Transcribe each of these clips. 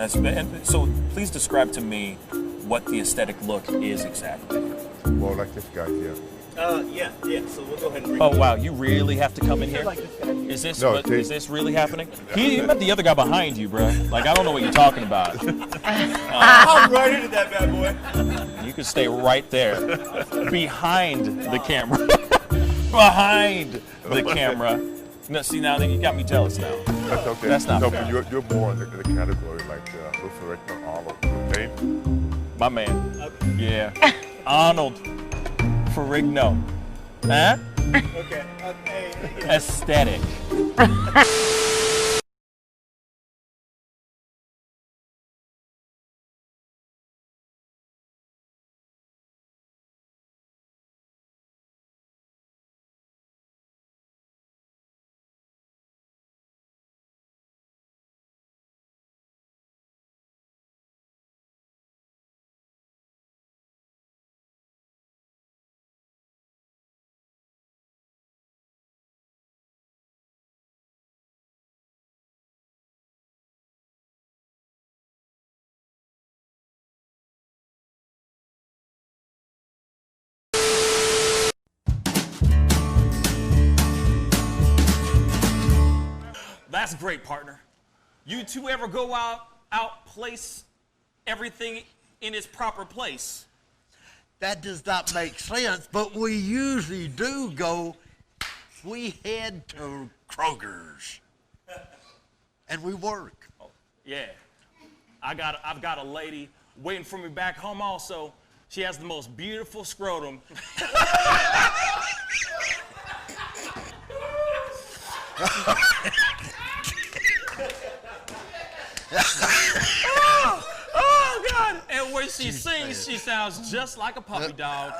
And so please describe to me what the aesthetic look is exactly. Well, like this guy here. Yeah. So we'll go ahead and bring Oh wow, you really have to come in here? like this guy here. Is this No, is this really happening? He met the other guy behind you, bro. Like I don't know what you're talking about. I'm right into that bad boy. You can stay right there, behind the camera, behind the camera. No, see now you got me jealous now. That's okay. That's not no, fair. but you're more in the category like Luther Richter, Arnold, okay? My man. Yeah. Arnold Ferrigno. Huh? Okay. Hey. Aesthetic. That's great, partner. You two ever go out place everything in its proper place? That does not make sense, but we usually do go. We head to Kroger's, and we work. Oh, yeah. I've got a lady waiting for me back home also. She has the most beautiful scrotum. Oh, God. And when she sings, she sounds just like a puppy dog.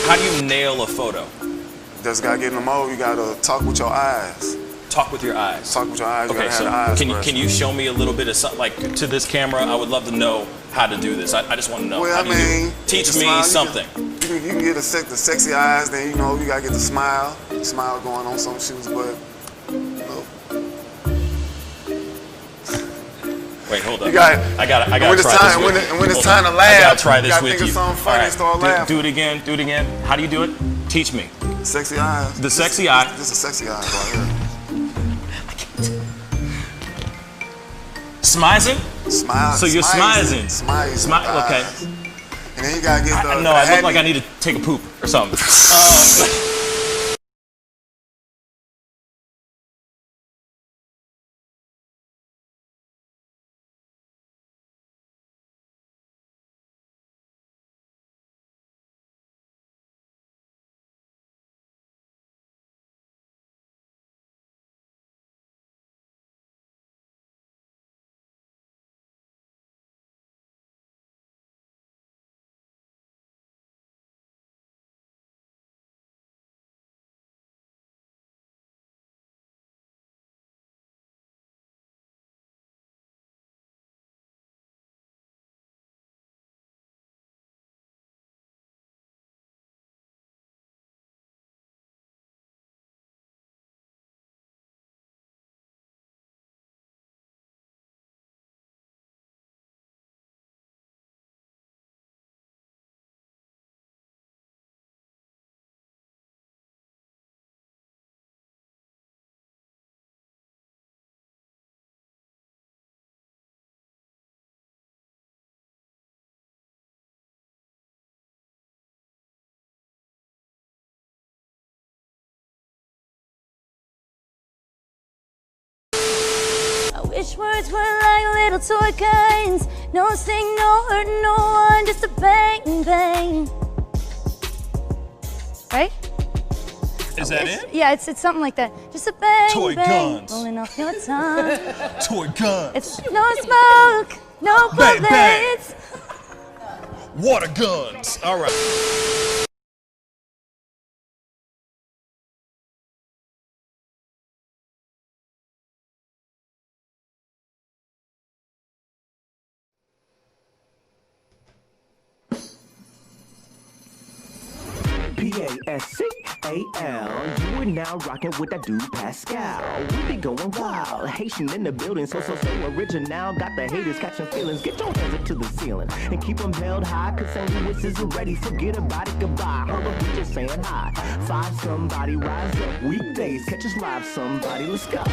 How do you nail a photo? Just gotta get in the mode. You gotta talk with your eyes. Talk with your eyes. Talk with your eyes. You Okay, gotta so have the eyes. can you show me a little bit of something, like to this camera? I would love to know how to do this. I just want to know. Well, How I do you do it? mean, Teach the me smile, something. You can get the sexy eyes. Then you know you gotta get the smile. Smile going on some shoes, but you know, Wait, hold up. you got. I gotta when try it's this. time, with when, you. when it's Hold time on. to laugh, I gotta try you this gotta with think you. of something funny and start do, laughing. do it again. Do it again. How do you do it? Teach me. Sexy eyes. The sexy eye. This is sexy eyes right here. Smizing? Smile. So you're smizing. Smile. Okay. And then you gotta get the. No, the I look like happy- I need to take a poop or something. Wish words were like little toy guns. No sting, no hurt, no one, just a bang, bang. Right? Is that it? Yeah, it's something like that. Just a bang, Toy bang, guns. rolling off your tongue. Toy guns. It's no smoke, no Bang, bang. bullets. Water guns. All right. Pascal, you are now rocking with that dude Pascal. We be going wild, Haitian in the building, so original. Got the haters catching feelings. Get your hands up to the ceiling and keep them held high. Cause St. Louis isn't ready. Forget about it, goodbye. Hold up, we just saying hi. Find somebody, rise up. Weekdays, catch us live. Somebody, let's go.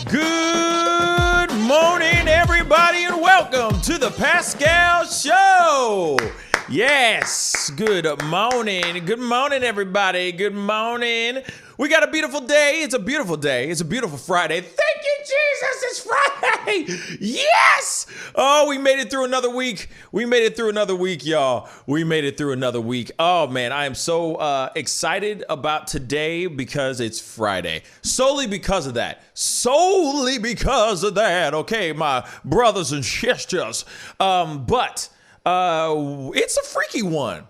Good morning, everybody, and welcome to the Pascal Show. Yes, good morning. Good morning, everybody. Good morning. We got a beautiful day. It's a beautiful day. It's a beautiful Friday. Thank you, Jesus. It's Friday. Yes. Oh, we made it through another week. We made it through another week, y'all. We made it through another week. Oh, man, I am so excited about today because it's Friday. Solely because of that. Solely because of that. Okay, my brothers and sisters. But it's a freaky one.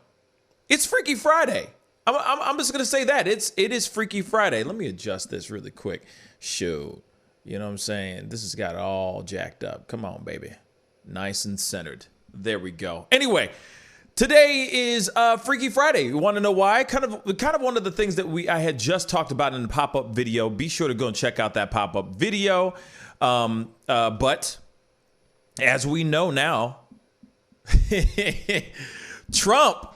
It's Freaky Friday. I'm just gonna say that it is Freaky Friday. Let me adjust this really quick. Shoot, you know what I'm saying? This has got it all jacked up. Come on, baby, nice and centered. There we go. Anyway, today is Freaky Friday. You want to know why? Kind of one of the things that I had just talked about in the pop-up video. Be sure to go and check out that pop-up video. But as we know now, Trump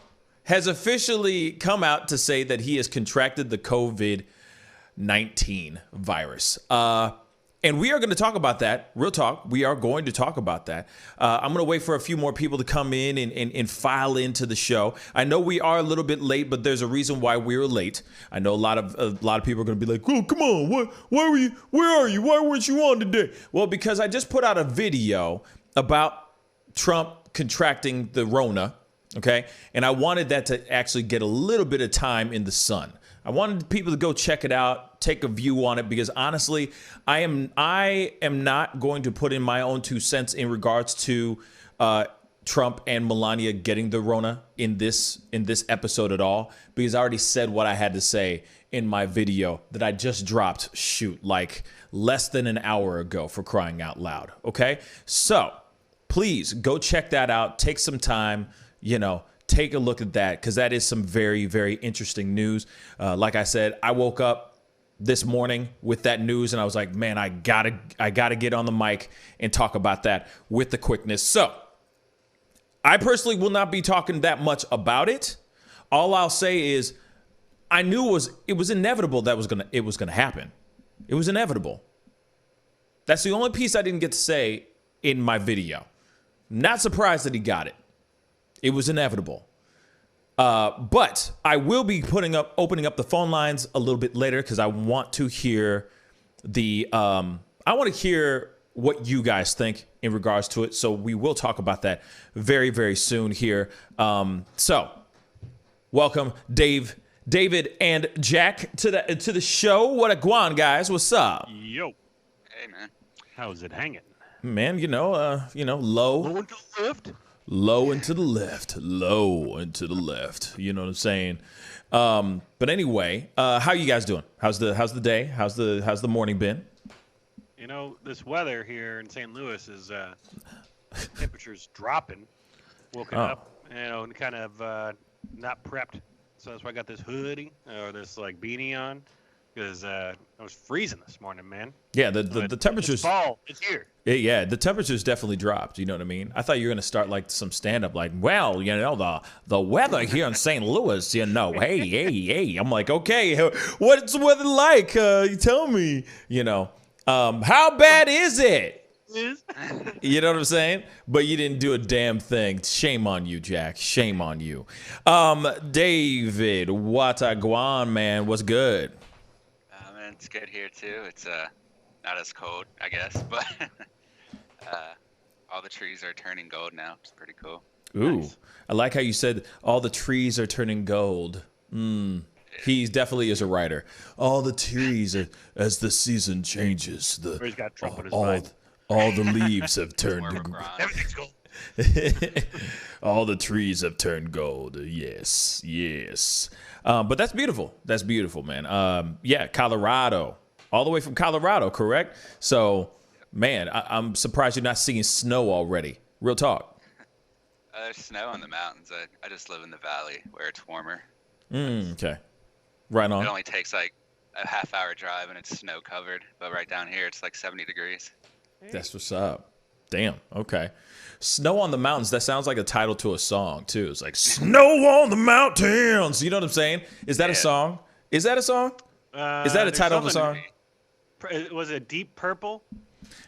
has officially come out to say that he has contracted the COVID-19 virus. And we are going to talk about that. Real talk. We are going to talk about that. I'm going to wait for a few more people to come in and file into the show. I know we are a little bit late, but there's a reason why we're late. I know a lot of people are going to be like, "Oh, come on. Why were you? Where are you? Why weren't you on today?" Well, because I just put out a video about Trump contracting the Rona, okay? And I wanted that to actually get a little bit of time in the sun. I wanted people to go check it out, take a view on it, because honestly, I am not going to put in my own 2 cents in regards to Trump and Melania getting the Rona in this episode at all, because I already said what I had to say in my video that I just dropped, like less than an hour ago, for crying out loud, okay? So please go check that out. Take some time, take a look at that, because that is some very, very interesting news. Like I said, I woke up this morning with that news and I was like, man, I gotta get on the mic and talk about that with the quickness. So I personally will not be talking that much about it. All I'll say is I knew it was inevitable that it was gonna happen. It was inevitable. That's the only piece I didn't get to say in my video. Not surprised that he got it. It was inevitable. But I will be opening up the phone lines a little bit later, because I want to hear what you guys think in regards to it. So we will talk about that very, very soon here. So welcome David and Jack to the show. What a guan, guys. What's up? Yo. Hey, man. How's it hanging? Man, low. Low and to the left. Low and to the left. Low and to the left. You know what I'm saying? But anyway, how you guys doing? How's the day? How's the morning been? This weather here in St. Louis is temperatures dropping. Woken up, and kind of not prepped. So that's why I got this hoodie or this beanie on. Because I was freezing this morning, man. Yeah, the temperatures. It's fall. It's here. Yeah, the temperatures definitely dropped. You know what I mean? I thought you were gonna start some stand up, the weather here in St. Louis. Hey. I'm like, okay, what's the weather like? You tell me. How bad is it? You know what I'm saying? But you didn't do a damn thing. Shame on you, Jack. Shame on you. David, what a guan, man. What's good? Man, it's good here too. It's not as cold, I guess, but All the trees are turning gold now. It's pretty cool. Ooh, Nice. I like how you said all the trees are turning gold. He definitely is a writer. All the trees are, as the season changes, Or he's got Trump on his all, mind. all the leaves have turned More to of a gold. bronze. Everything's gold. All the trees have turned gold. Yes, yes. But that's beautiful. That's beautiful, man. Yeah, Colorado. All the way from Colorado, correct? So, man, I'm surprised you're not seeing snow already. Real talk. There's snow in the mountains. I just live in the valley where it's warmer. Okay. Right It on. only takes like a half-hour drive and it's snow covered. But right down here, it's like 70 degrees. That's what's up. Damn. Okay. Snow on the mountains. That sounds like a title to a song, too. It's like Snow on the Mountains. You know what I'm saying? Is that a song? Is that a song? Is that a There's title of a something- song? Was it Deep Purple?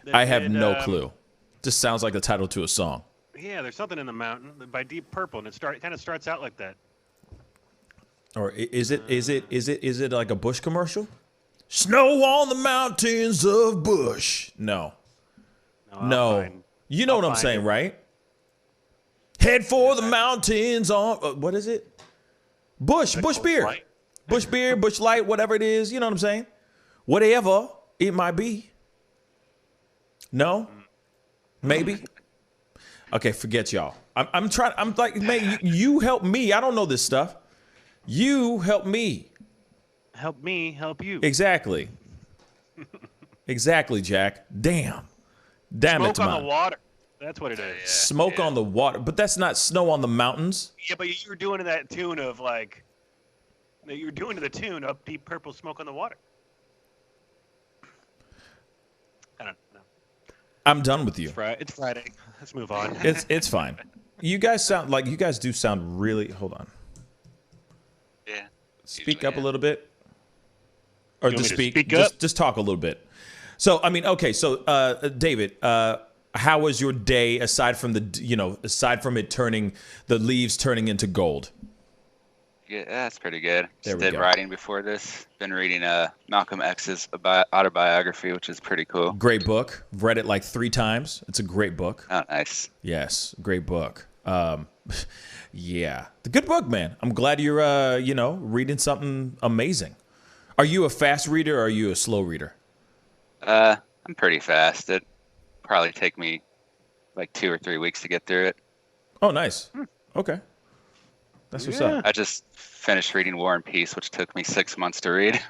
that I have did, no clue. Just sounds like the title to a song. Yeah, there's something in the mountain by Deep Purple, and it kind of starts out like that. Or is it like a Bush commercial? Snow on the mountains of Bush. No. I'll No. find- You know I'll what I'm find saying, it. right? Head for the mountains on what is it? Bush beer. Light. Bush beer, Bush Light, whatever it is, you know what I'm saying? Whatever it might be. No? Maybe? Okay, forget y'all. I'm trying, I'm like, man, you help me. I don't know this stuff. You help me. Help me, help you. Exactly. Exactly, Jack. Damn Smoke it, on man. the water. That's what it is. Yeah. Smoke on the water, but that's not snow on the mountains. Yeah, but you were doing to that tune of like, you were doing to the tune of Deep Purple, Smoke on the Water. I don't know. I'm done with you. It's Friday. Let's move on. It's fine. You guys do sound really. Hold on. Yeah. Speak Usually, up a yeah. little bit, or You want just me to speak. speak up? Just talk a little bit. So I mean, okay. So David, how was your day aside from aside from the leaves turning into gold? Yeah, that's pretty good. There Just we did go. writing before this. Been reading Malcolm X's autobiography, which is pretty cool. Great book. Read it like 3 times. It's a great book. Oh, nice. Yes, great book. Yeah, the good book, man. I'm glad you're reading something amazing. Are you a fast reader or are you a slow reader? I'm pretty fast. It probably take me like 2 or 3 weeks to get through it. Oh, nice. Okay, that's what's up. I just finished reading War and Peace, which took me 6 months to read.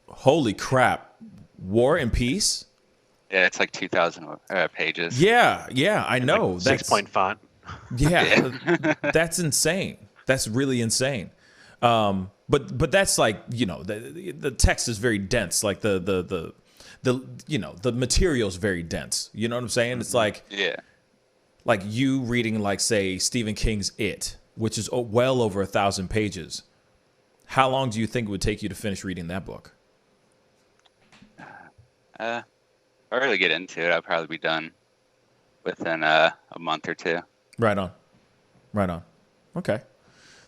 Holy crap! War and Peace. Yeah, it's like 2,000 pages. Yeah, I know. Like That's 6-point font. Yeah, that's insane. That's really insane. But that's like the text is very dense. Like the material is very dense. You know what I'm saying? It's like you reading like say Stephen King's It, which is well over 1,000 pages. How long do you think it would take you to finish reading that book? If I really get into it, I'll probably be done within a month or 2. Right on. Okay,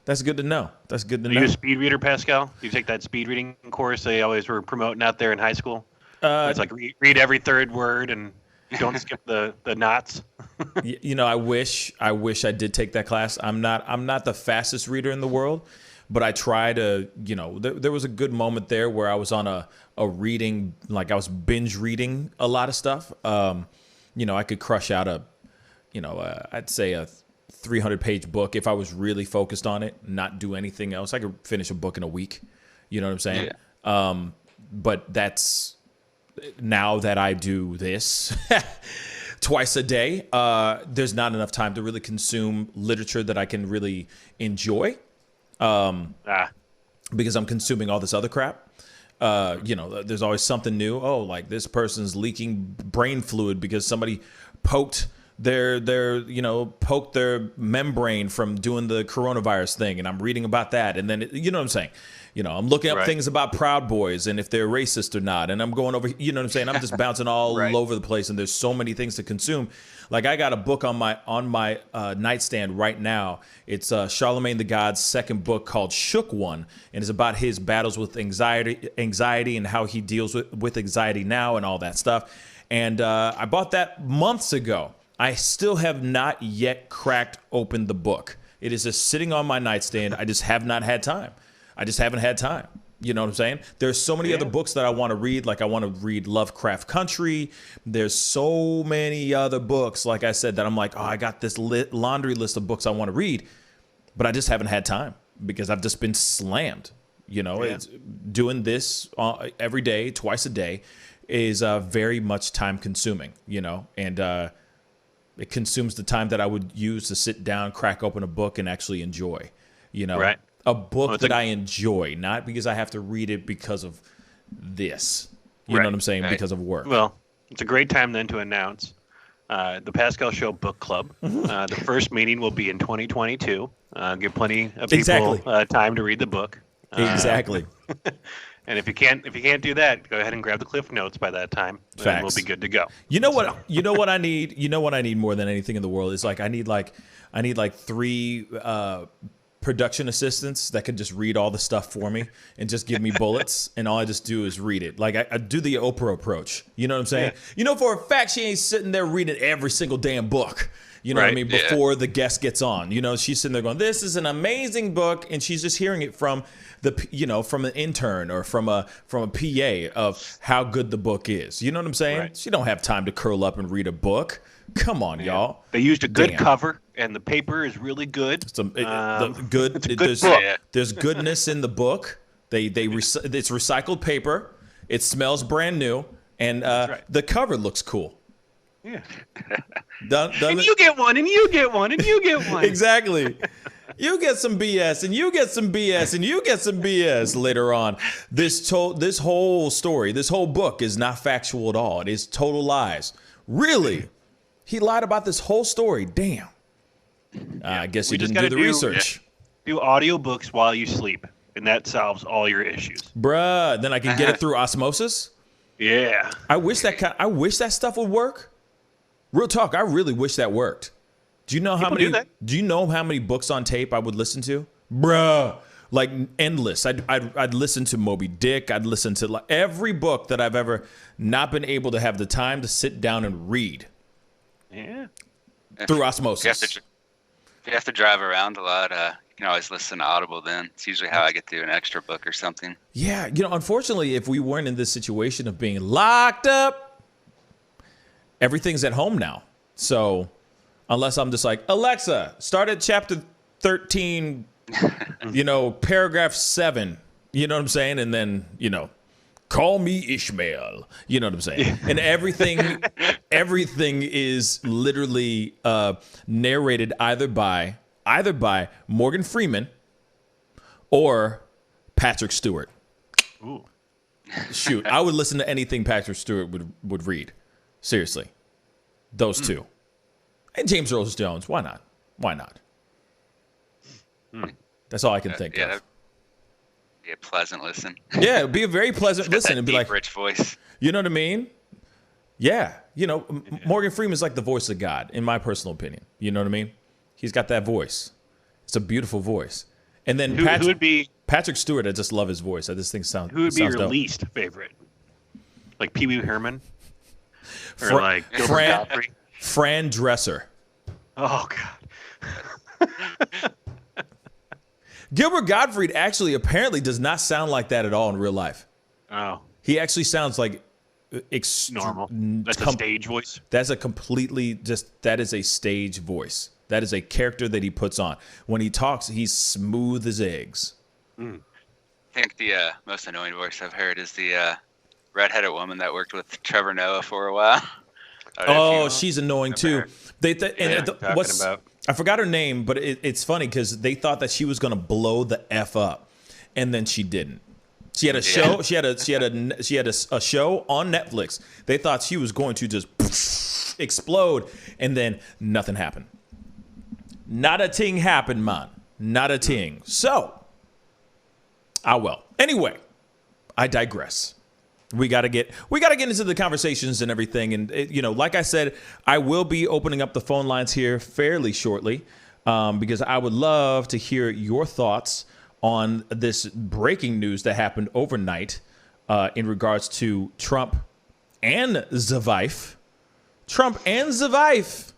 that's good to know. Are you a speed reader, Pascal? Do you take that speed reading course they always were promoting out there in high school? It's like read every third word and don't skip the knots. I wish I did take that class. I'm not the fastest reader in the world, but I try to. There was a good moment there where I was on a reading, like I was binge reading a lot of stuff. I could crush out I'd say a 300-page book if I was really focused on it, not do anything else. I could finish a book in a week. You know what I'm saying? Yeah. But that's now that I do this twice a day, there's not enough time to really consume literature that I can really enjoy because I'm consuming all this other crap. There's always something new. Oh, like this person's leaking brain fluid because somebody poked their membrane from doing the coronavirus thing, and I'm reading about that, and then you know what I'm saying. I'm looking up things about Proud Boys and if they're racist or not, and I'm going over. You know what I'm saying? I'm just bouncing all over the place, and there's so many things to consume. Like I got a book on my nightstand right now. It's Charlemagne the God's second book called Shook One, and it's about his battles with anxiety and how he deals with anxiety now and all that stuff. And I bought that months ago. I still have not yet cracked open the book. It is just sitting on my nightstand. I just have not had time. I just haven't had time. You know what I'm saying? There's so many other books that I want to read. Like I want to read Lovecraft Country. There's so many other books, like I said, that I'm like, oh, I got this laundry list of books I want to read. But I just haven't had time because I've just been slammed. You know, it's doing this every day, twice a day is very much time consuming, you know, and it consumes the time that I would use to sit down, crack open a book and actually enjoy, you know. Right. A book that I enjoy, not because I have to read it because of this. You know what I'm saying? Because of work. Well, it's a great time then to announce the Pascal Show Book Club. The first meeting will be in 2022. Give plenty of people time to read the book. Exactly. And if you can't do that, go ahead and grab the Cliff Notes by that time. Facts. And we'll be good to go. You know what? You know what I need. You know what I need more than anything in the world is like I need like 3 production assistants that can just read all the stuff for me and just give me bullets, and all I just do is read it. Like I do the Oprah approach. You know what I'm saying? Yeah. You know, for a fact, she ain't sitting there reading every single damn book. You know what I mean? Before the guest gets on, you know, she's sitting there going, "This is an amazing book," and she's just hearing it from from an intern or from a PA of how good the book is. You know what I'm saying? Right. She don't have time to curl up and read a book. Come on, y'all. They used a good cover, and the paper is really good. There's goodness in the book. It's recycled paper. It smells brand new, and the cover looks cool. Yeah. And you get one, and you get one, and you get one. Exactly. You get some BS, and you get some BS, and you get some BS later on. This whole story, this whole book is not factual at all. It is total lies. Really? He lied about this whole story. Damn. I guess he didn't do the research. Do audiobooks while you sleep, and that solves all your issues. Bruh, then I can get it through osmosis? Yeah. I wish that stuff would work. Real talk, I really wish that worked. Do you know how many books on tape I would listen to? Bruh, like endless. I'd listen to Moby Dick. I'd listen to like every book that I've ever not been able to have the time to sit down and read. Yeah. Through osmosis. If you have to drive around a lot, you can always listen to Audible then. It's usually how I get through an extra book or something. Yeah, you know, unfortunately, if we weren't in this situation of being locked up, everything's at home now. So unless I'm just like, Alexa, start at chapter 13, paragraph 7, you know what I'm saying? And then, call me Ishmael, you know what I'm saying? And everything is literally narrated either by Morgan Freeman or Patrick Stewart. Ooh. Shoot, I would listen to anything Patrick Stewart would read. Seriously. Those two. And James Earl Jones. Why not? Why not? That's all I can think of. Be a pleasant listen. Yeah, it'd be a very pleasant listen. It'd be like rich voice. You know what I mean? Yeah. Morgan Freeman's like the voice of God, in my personal opinion. You know what I mean? He's got that voice. It's a beautiful voice. And then who would be Patrick Stewart? I just love his voice. I just think sounds. Who would be your dope. least favorite? Like Pee Wee Herman, or like Gilbert Gottfried? Fran Dresser. Oh God. Gilbert Gottfried actually apparently does not sound like that at all in real life. Oh. He actually sounds like normal. That's a stage voice. That's that is a stage voice. That is a character that he puts on. When he talks, he's smooth as eggs. I think the most annoying voice I've heard is the redheaded woman that worked with Trevor Noah for a while. Oh, she's annoying too. About. I forgot her name, but it's funny because they thought that she was going to blow the F up, and then she didn't. She had a show. She had a show on Netflix. They thought she was going to just explode, and then nothing happened. Not a ting happened, man. Not a ting. So, anyway, I digress. We gotta get into the conversations and everything, and like I said, I will be opening up the phone lines here fairly shortly, because I would love to hear your thoughts on this breaking news that happened overnight in regards to Trump and Zwife. Trump and Zwife.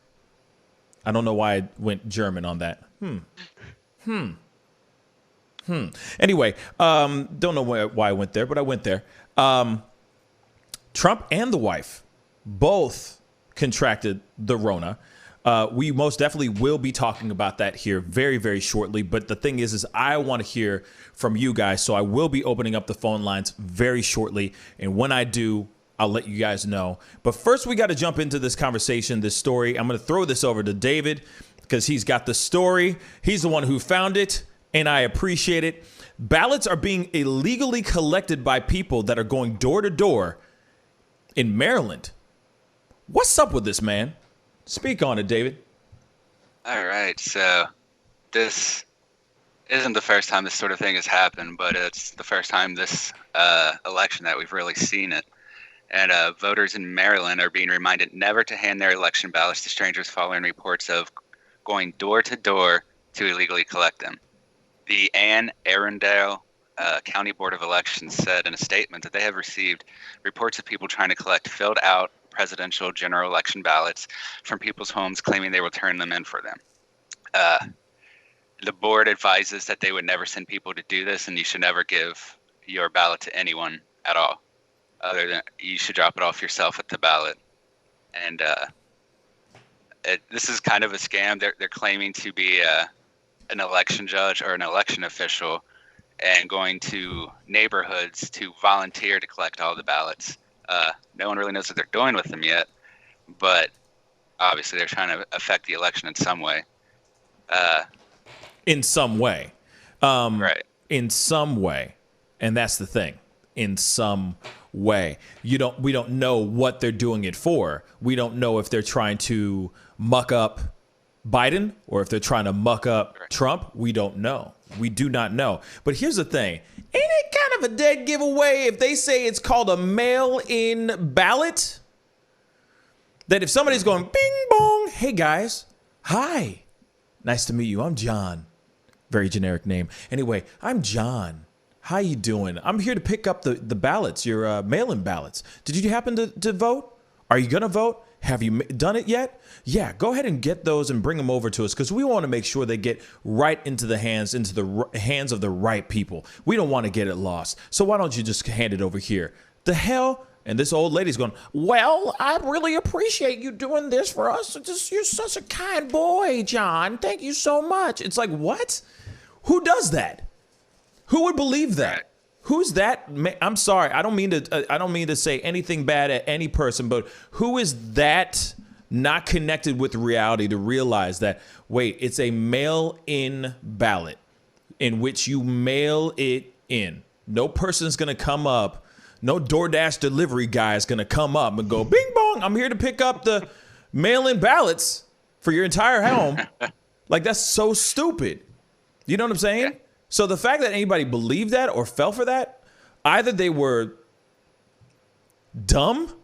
I don't know why I went German on that. Anyway, don't know why I went there, but I went there. Trump and the wife both contracted the Rona. We most definitely will be talking about that here very, very shortly. But the thing is I want to hear from you guys. So I will be opening up the phone lines very shortly. And when I do, I'll let you guys know. But first, we got to jump into this conversation, this story. I'm going to throw this over to David because he's got the story. He's the one who found it, and I appreciate it. Ballots are being illegally collected by people that are going door to door in Maryland. What's up with this, man? Speak on it, David. All right. So this isn't the first time this sort of thing has happened, but it's the first time this election that we've really seen it. And voters in Maryland are being reminded never to hand their election ballots to strangers following reports of going door to door to illegally collect them. The Anne Arundel County Board of Elections said in a statement that they have received reports of people trying to collect filled out presidential general election ballots from people's homes, claiming they will turn them in for them. The board advises that they would never send people to do this, and you should never give your ballot to anyone at all. Other than you should drop it off yourself at the ballot. And this is kind of a scam. They're claiming to be an election judge or an election official and going to neighborhoods to volunteer to collect all the ballots. No one really knows what they're doing with them yet, but obviously they're trying to affect the election in some way. In some way. Right. In some way. And that's the thing. In some way. We don't know what they're doing it for. We don't know if they're trying to muck up Biden or if they're trying to muck up Trump. We don't know. We do not know. But here's the thing. Ain't it kind of a dead giveaway if they say it's called a mail-in ballot? That if somebody's going bing bong, hey guys, hi, nice to meet you. I'm John. Very generic name. Anyway, I'm John. How you doing? I'm here to pick up the ballots, your mail-in ballots. Did you happen to vote? Are you going to vote? Have you done it yet? Yeah, go ahead and get those and bring them over to us because we want to make sure they get right into the hands of the right people. We don't want to get it lost. So why don't you just hand it over here? The hell? And this old lady's going, well, I really appreciate you doing this for us. You're such a kind boy, John. Thank you so much. It's like, what? Who does that? Who would believe that? Who's that? I'm sorry. I don't mean to say anything bad at any person, but who is that not connected with reality to realize that, wait, it's a mail-in ballot in which you mail it in. No person's going to come up. No DoorDash delivery guy is going to come up and go, bing bong, I'm here to pick up the mail-in ballots for your entire home. Like, that's so stupid. You know what I'm saying? Yeah. So the fact that anybody believed that or fell for that, either they were dumb,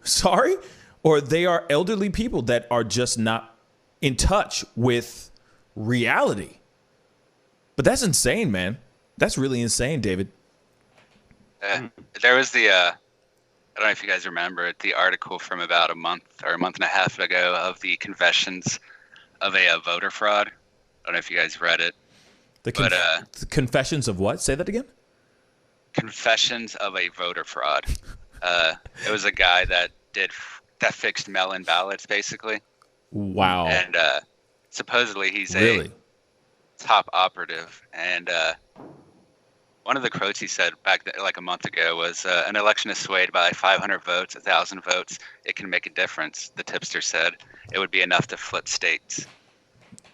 or they are elderly people that are just not in touch with reality. But that's insane, man. That's really insane, David. There was I don't know if you guys remember it, the article from about a month and a half ago of the confessions of a voter fraud. I don't know if you guys read it. The confessions of what? Say that again. Confessions of a voter fraud. It was a guy that fixed mail-in ballots, basically. Wow. And supposedly he's really a top operative. And one of the quotes he said back like a month ago was, an election is swayed by 500 votes, 1,000 votes. It can make a difference, the tipster said. It would be enough to flip states.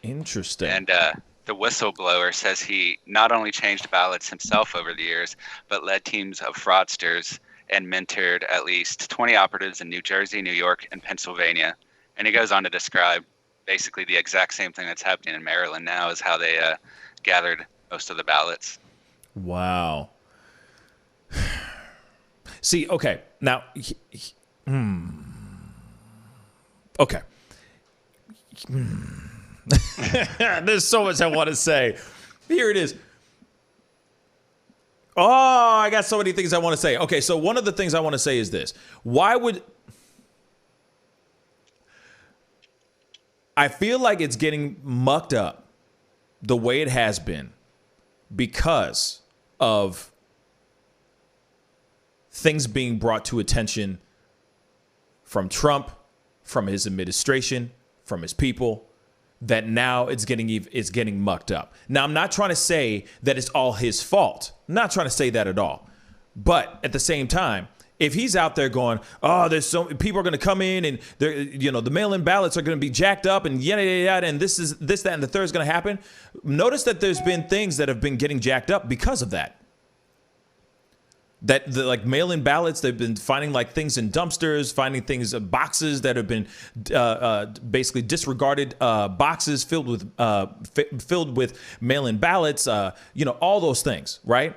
Interesting. And the whistleblower says he not only changed ballots himself over the years, but led teams of fraudsters and mentored at least 20 operatives in New Jersey, New York, and Pennsylvania. And he goes on to describe basically the exact same thing that's happening in Maryland now is how they gathered most of the ballots. Wow. See, okay. Now, okay. There's so much I want to say. Here it is. Oh, I got so many things I want to say. Okay, so one of the things I want to say is this. Why would I feel like it's getting mucked up the way it has been because of things being brought to attention from Trump, from his administration, from his people, that now it's getting mucked up. Now, I'm not trying to say that it's all his fault. I'm not trying to say that at all. But at the same time, if he's out there going, oh, there's so people are going to come in and the mail-in ballots are going to be jacked up and yada, yada, yada, and this, that, and the third is going to happen. Notice that there's been things that have been getting jacked up because of that. That like mail-in ballots, they've been finding like things in dumpsters, finding things, boxes that have been basically disregarded, boxes filled with mail-in ballots, all those things, right?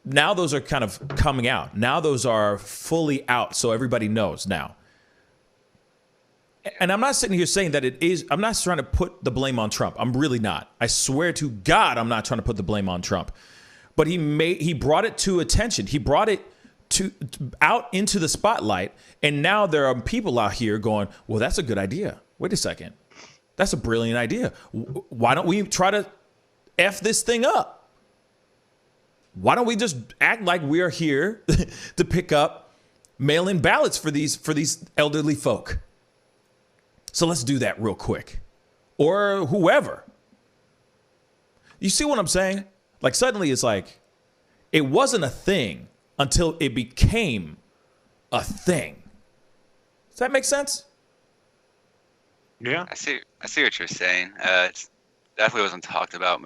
Now those are kind of coming out. Now those are fully out, so everybody knows now. And I'm not sitting here saying that it is. I'm not trying to put the blame on Trump. I'm really not. I swear to God, I'm not trying to put the blame on Trump. But he brought it to attention. He brought it out into the spotlight, and now there are people out here going, "Well, that's a good idea. Wait a second, that's a brilliant idea. Why don't we try to F this thing up? Why don't we just act like we are here to pick up mail-in ballots for these elderly folk? So let's do that real quick, or whoever." You see what I'm saying? Like suddenly it's like it wasn't a thing until it became a thing. Does that make sense? Yeah. I see what you're saying. It definitely wasn't talked about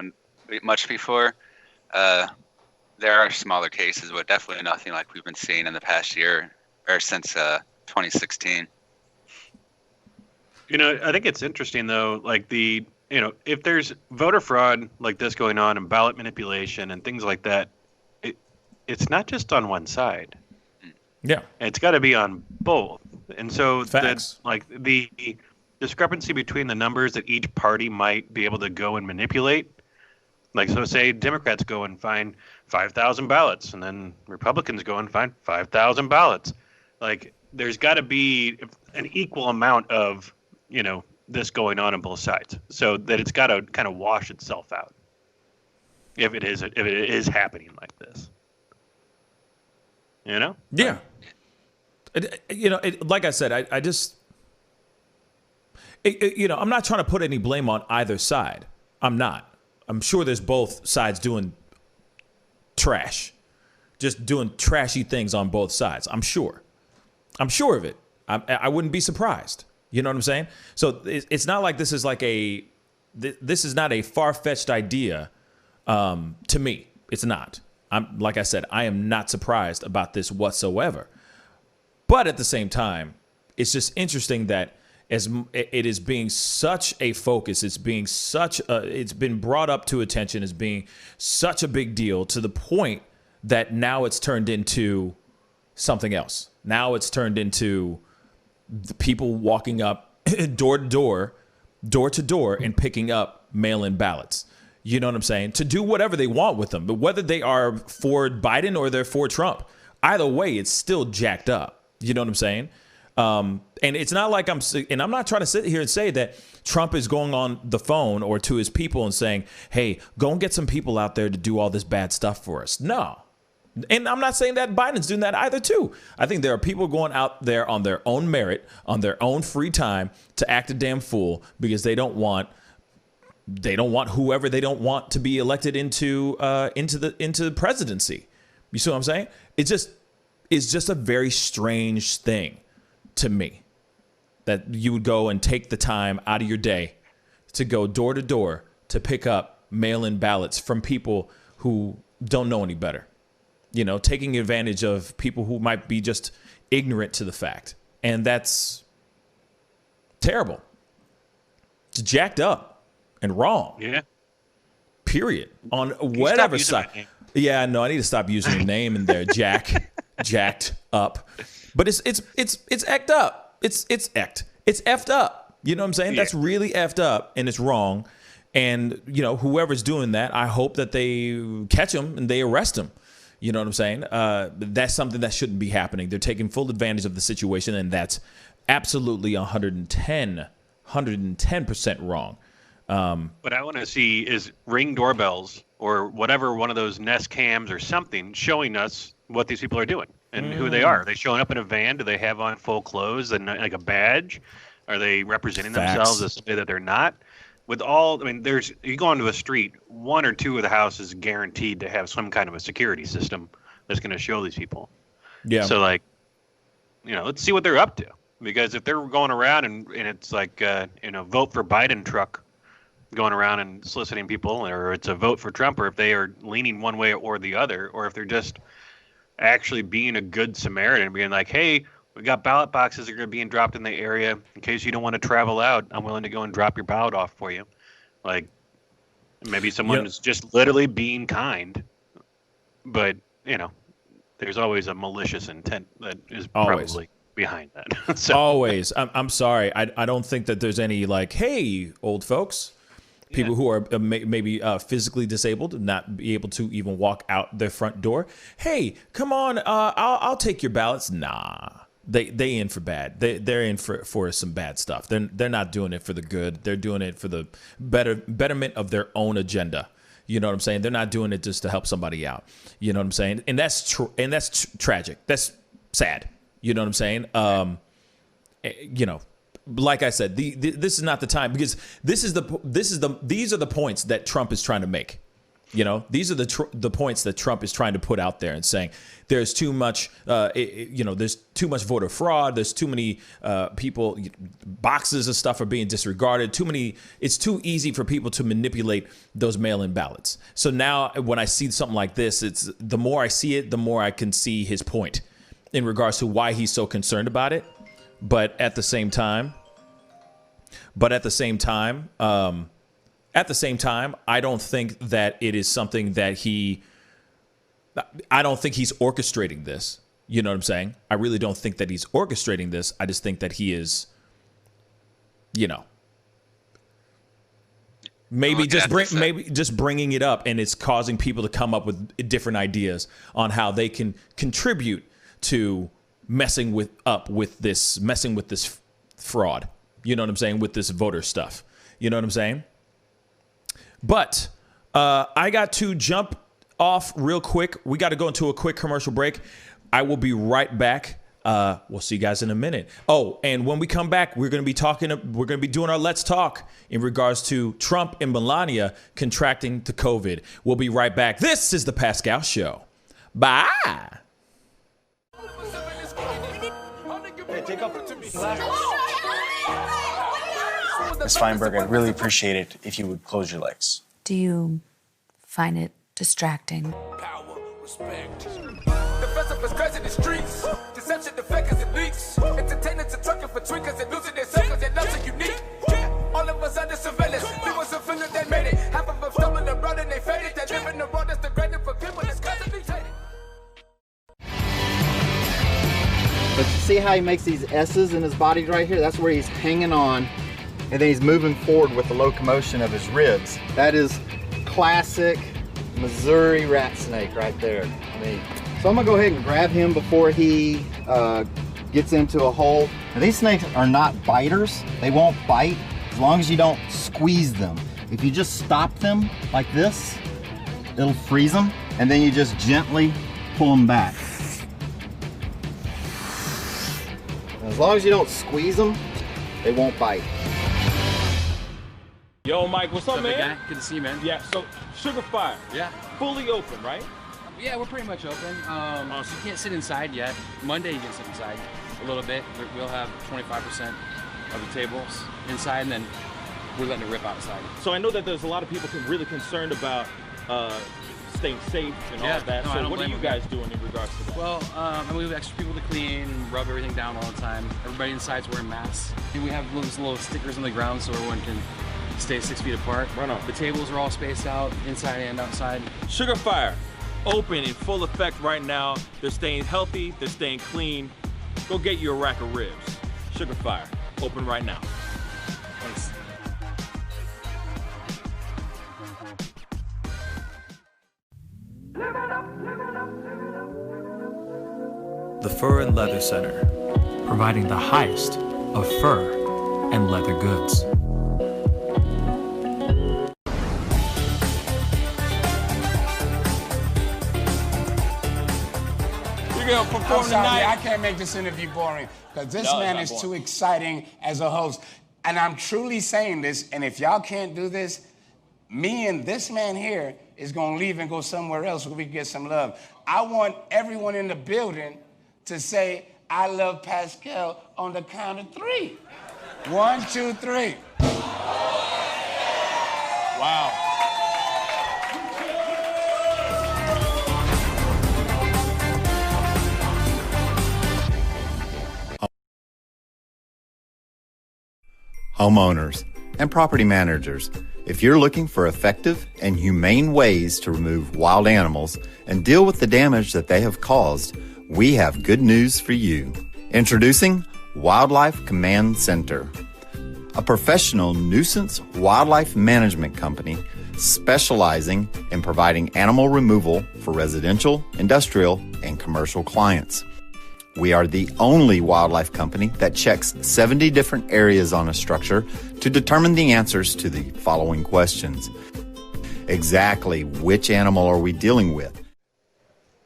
much before. There are smaller cases, but definitely nothing like we've been seeing in the past year or since 2016. I think it's interesting though, like if there's voter fraud like this going on and ballot manipulation and things like that, it's not just on one side. Yeah. It's got to be on both. And so Facts. like the discrepancy between the numbers that each party might be able to go and manipulate. Like, so say Democrats go and find 5,000 ballots and then Republicans go and find 5,000 ballots. Like, there's got to be an equal amount of, this going on both sides, so that it's got to kind of wash itself out. If it is happening like this, Yeah. Like I said, I just, I'm not trying to put any blame on either side. I'm not. I'm sure there's both sides doing trash, just doing trashy things on both sides. I'm sure of it. I wouldn't be surprised. You know what I'm saying? So it's not like this is like this is not a far-fetched idea to me. It's not. Like I said, I am not surprised about this whatsoever. But at the same time, it's just interesting that as it is being such a focus, it's been brought up to attention as being such a big deal to the point that now it's turned into something else. Now it's turned into the people walking up door to door and picking up mail-in ballots. You know what I'm saying? To do whatever they want with them, but whether they are for Biden or they're for Trump, either way, it's still jacked up. You know what I'm saying? And it's not like I'm not trying to sit here and say that Trump is going on the phone or to his people and saying, hey, go and get some people out there to do all this bad stuff for us. No. And I'm not saying that Biden's doing that either, too. I think there are people going out there on their own merit, on their own free time to act a damn fool because they don't want whoever they don't want to be elected into the presidency. You see what I'm saying? It's just a very strange thing to me that you would go and take the time out of your day to go door to door to pick up mail-in ballots from people who don't know any better. Taking advantage of people who might be just ignorant to the fact. And that's terrible. It's jacked up and wrong. Yeah. Period. On whatever side. Yeah, no, I need to stop using your name in there, jacked up. But it's act up. It's effed up. You know what I'm saying? Yeah. That's really effed up and it's wrong. And, whoever's doing that, I hope that they catch them and they arrest them. You know what I'm saying? That's something that shouldn't be happening. They're taking full advantage of the situation, and that's absolutely 110% 110% wrong. What I want to see is Ring doorbells or whatever, one of those Nest cams or something showing us what these people are doing and who they are. Are they showing up in a van? Do they have on full clothes and like a badge? Are they representing themselves as somebody that they're not? With all, I mean, you go onto a street, one or two of the houses guaranteed to have some kind of a security system that's going to show these people. Yeah. So like, let's see what they're up to. Because if they're going around and it's like, vote for Biden truck going around and soliciting people, or it's a vote for Trump, or if they are leaning one way or the other, or if they're just actually being a good Samaritan, being like, hey, we got ballot boxes that are being dropped in the area. In case you don't want to travel out, I'm willing to go and drop your ballot off for you. Like, maybe someone is just literally being kind, but, there's always a malicious intent that is probably behind that. So. Always. I'm sorry. I don't think that there's any like, hey, old folks, people who are maybe physically disabled, not be able to even walk out their front door. Hey, come on, I'll take your ballots. Nah, they in for bad. They're in for some bad stuff. They're not doing it for the good. They're doing it for the betterment of their own agenda. You know what I'm saying? They're not doing it just to help somebody out. You know what I'm saying? And that's tragic. That's sad. You know what I'm saying? Like I said, this is not the time, because these are the points that Trump is trying to make. These are the points that Trump is trying to put out there and saying there's too much, there's too much voter fraud. There's too many people, boxes of stuff are being disregarded. It's too easy for people to manipulate those mail-in ballots. So now when I see something like this, the more I see it, the more I can see his point in regards to why he's so concerned about it. But at the same time, I don't think that it is something that I don't think he's orchestrating this. You know what I'm saying? I really don't think that he's orchestrating this. I just think that he is, maybe just bringing it up, and it's causing people to come up with different ideas on how they can contribute to messing with this fraud. You know what I'm saying? With this voter stuff. You know what I'm saying? But I got to jump off real quick. We got to go into a quick commercial break. I will be right back. We'll see you guys in a minute. Oh, and when we come back, we're going to be doing our Let's Talk in regards to Trump and Melania contracting the COVID. We'll be right back. This is the Pascal Show. Bye. Ms. Feinberg, I'd really appreciate it if you would close your legs. Do you find it distracting? Power, respect. The festival is crazy in the streets. Deception, the fakers and leaks. Entertainers and trucking for tweakers and losing their circles. Their loves are unique. All of us under surveillance. People so feeling they made it. Half of them stumbling around and they faded. They live in the world that's degrading for people that's constantly hated. But you see how he makes these S's in his body right here? That's where he's hanging on, and then he's moving forward with the locomotion of his ribs. That is classic Missouri rat snake right there. So I'm gonna go ahead and grab him before he gets into a hole. Now, these snakes are not biters. They won't bite as long as you don't squeeze them. If you just stop them like this, it'll freeze them, and then you just gently pull them back. As long as you don't squeeze them, they won't bite. Yo, Mike, what's up, man? Guy? Good to see you, man. Yeah, so Sugar Fire. Yeah. Fully open, right? Yeah, we're pretty much open. So you can't sit inside yet. Monday you can sit inside a little bit. We'll have 25% of the tables inside, and then we're letting it rip outside. So I know that there's a lot of people really concerned about staying safe and all that. No, so what are you guys doing in regards to that? Well, we have extra people to clean and rub everything down all the time. Everybody inside's wearing masks. And we have little stickers on the ground so everyone can stay 6 feet apart. Right on. The tables are all spaced out, inside and outside. Sugar Fire, open in full effect right now. They're staying healthy, they're staying clean. Go get you a rack of ribs. Sugar Fire, open right now. Thanks. The Fur and Leather Center, providing the highest of fur and leather goods. I'm sorry, I can't make this interview boring because this man is too exciting as a host. And I'm truly saying this, and if y'all can't do this, me and this man here is going to leave and go somewhere else where we can get some love. I want everyone in the building to say, I love Pascal on the count of 3. 1, 2, 3. Wow. Homeowners and property managers, if you're looking for effective and humane ways to remove wild animals and deal with the damage that they have caused, we have good news for you. Introducing Wildlife Command Center, a professional nuisance wildlife management company specializing in providing animal removal for residential, industrial, and commercial clients. We are the only wildlife company that checks 70 different areas on a structure to determine the answers to the following questions. Exactly which animal are we dealing with?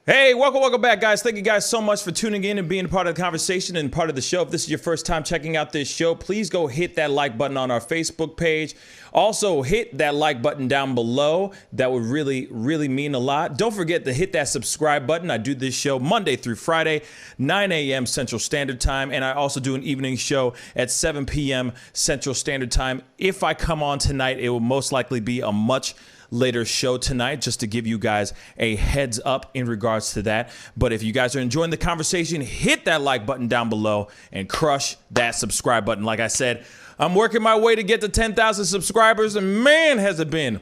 Hey, welcome back, guys. Thank you guys so much for tuning in and being a part of the conversation and part of the show. If this is your first time checking out this show, please go hit that like button on our Facebook page. Also, hit that like button down below. That would really, really mean a lot. Don't forget to hit that subscribe button. I do this show Monday through Friday, 9 a.m. Central Standard Time, and I also do an evening show at 7 p.m. Central Standard Time. If I come on tonight, it will most likely be a much later show tonight, just to give you guys a heads up in regards to that. But if you guys are enjoying the conversation, hit that like button down below and crush that subscribe button. Like I said, I'm working my way to get to 10,000 subscribers, and man, has it been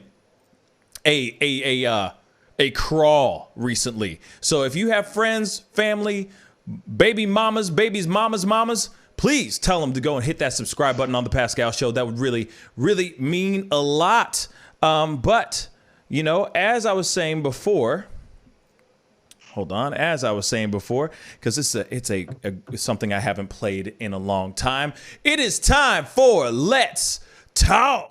a crawl recently. So if you have friends, family, baby mamas, babies, mamas, please tell them to go and hit that subscribe button on The Pascal Show. That would really, really mean a lot. But, you know, as I was saying before, because it's something I haven't played in a long time. It is time for Let's Talk.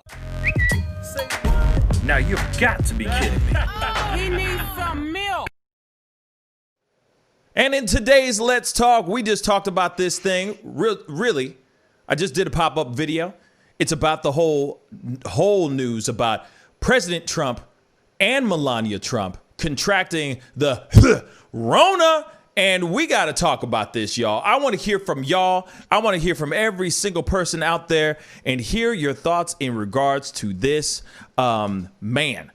Now you've got to be kidding me. He needs some milk. And in today's Let's Talk, we just talked about this thing. Really, I just did a pop-up video. It's about the whole news about President Trump and Melania Trump contracting the Rona, and we got to talk about this, y'all. I want to hear from y'all. I want to hear from every single person out there and hear your thoughts in regards to this. Man,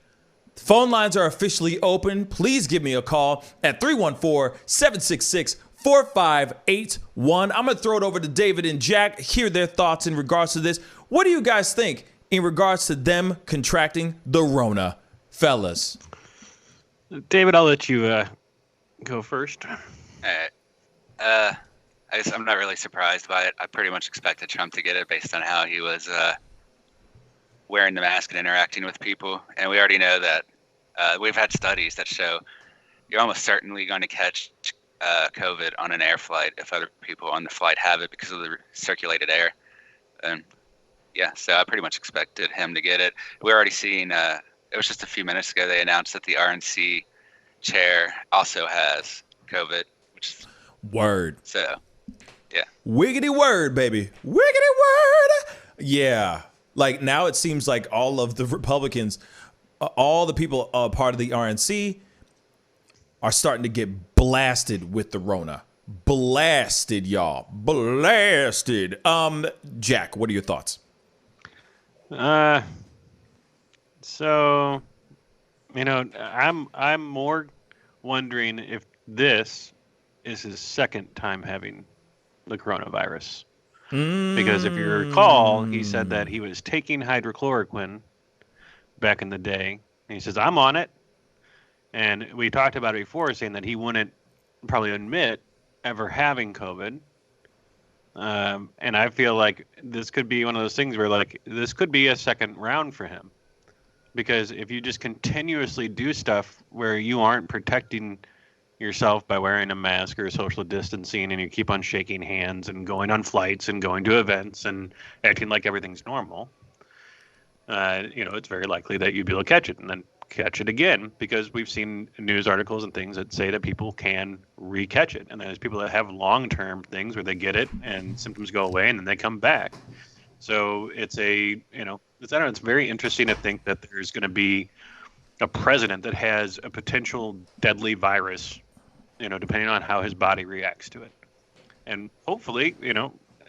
phone lines are officially open. Please give me a call at 314-766-4581. I'm going to throw it over to David and Jack, hear their thoughts in regards to this. What do you guys think in regards to them contracting the Rona, fellas? David, I'll let you go first. All right. I'm not really surprised by it. I pretty much expected Trump to get it based on how he was wearing the mask and interacting with people. And we already know that we've had studies that show you're almost certainly going to catch COVID on an air flight if other people on the flight have it because of the circulated air. And yeah, so I pretty much expected him to get it. We're already seeing, it was just a few minutes ago, they announced that the RNC chair also has COVID, which is word. So, yeah. Wiggity word, baby. Wiggity word. Yeah. Like now it seems like all of the Republicans, all the people part of the RNC are starting to get blasted with the Rona. Blasted, y'all. Blasted. Jack, what are your thoughts? So, you know, I'm more wondering if this is his second time having the coronavirus. Because if you recall, he said that he was taking hydrochloroquine back in the day. And he says, I'm on it. And we talked about it before, saying that he wouldn't probably admit ever having COVID. And I feel like this could be one of those things where, like, this could be a second round for him. Because if you just continuously do stuff where you aren't protecting yourself by wearing a mask or social distancing, and you keep on shaking hands and going on flights and going to events and acting like everything's normal, it's very likely that you'd be able to catch it and then catch it again, because we've seen news articles and things that say that people can re-catch it. And there's people that have long-term things where they get it and symptoms go away and then they come back. So it's it's very interesting to think that there's going to be a president that has a potential deadly virus, depending on how his body reacts to it. And hopefully,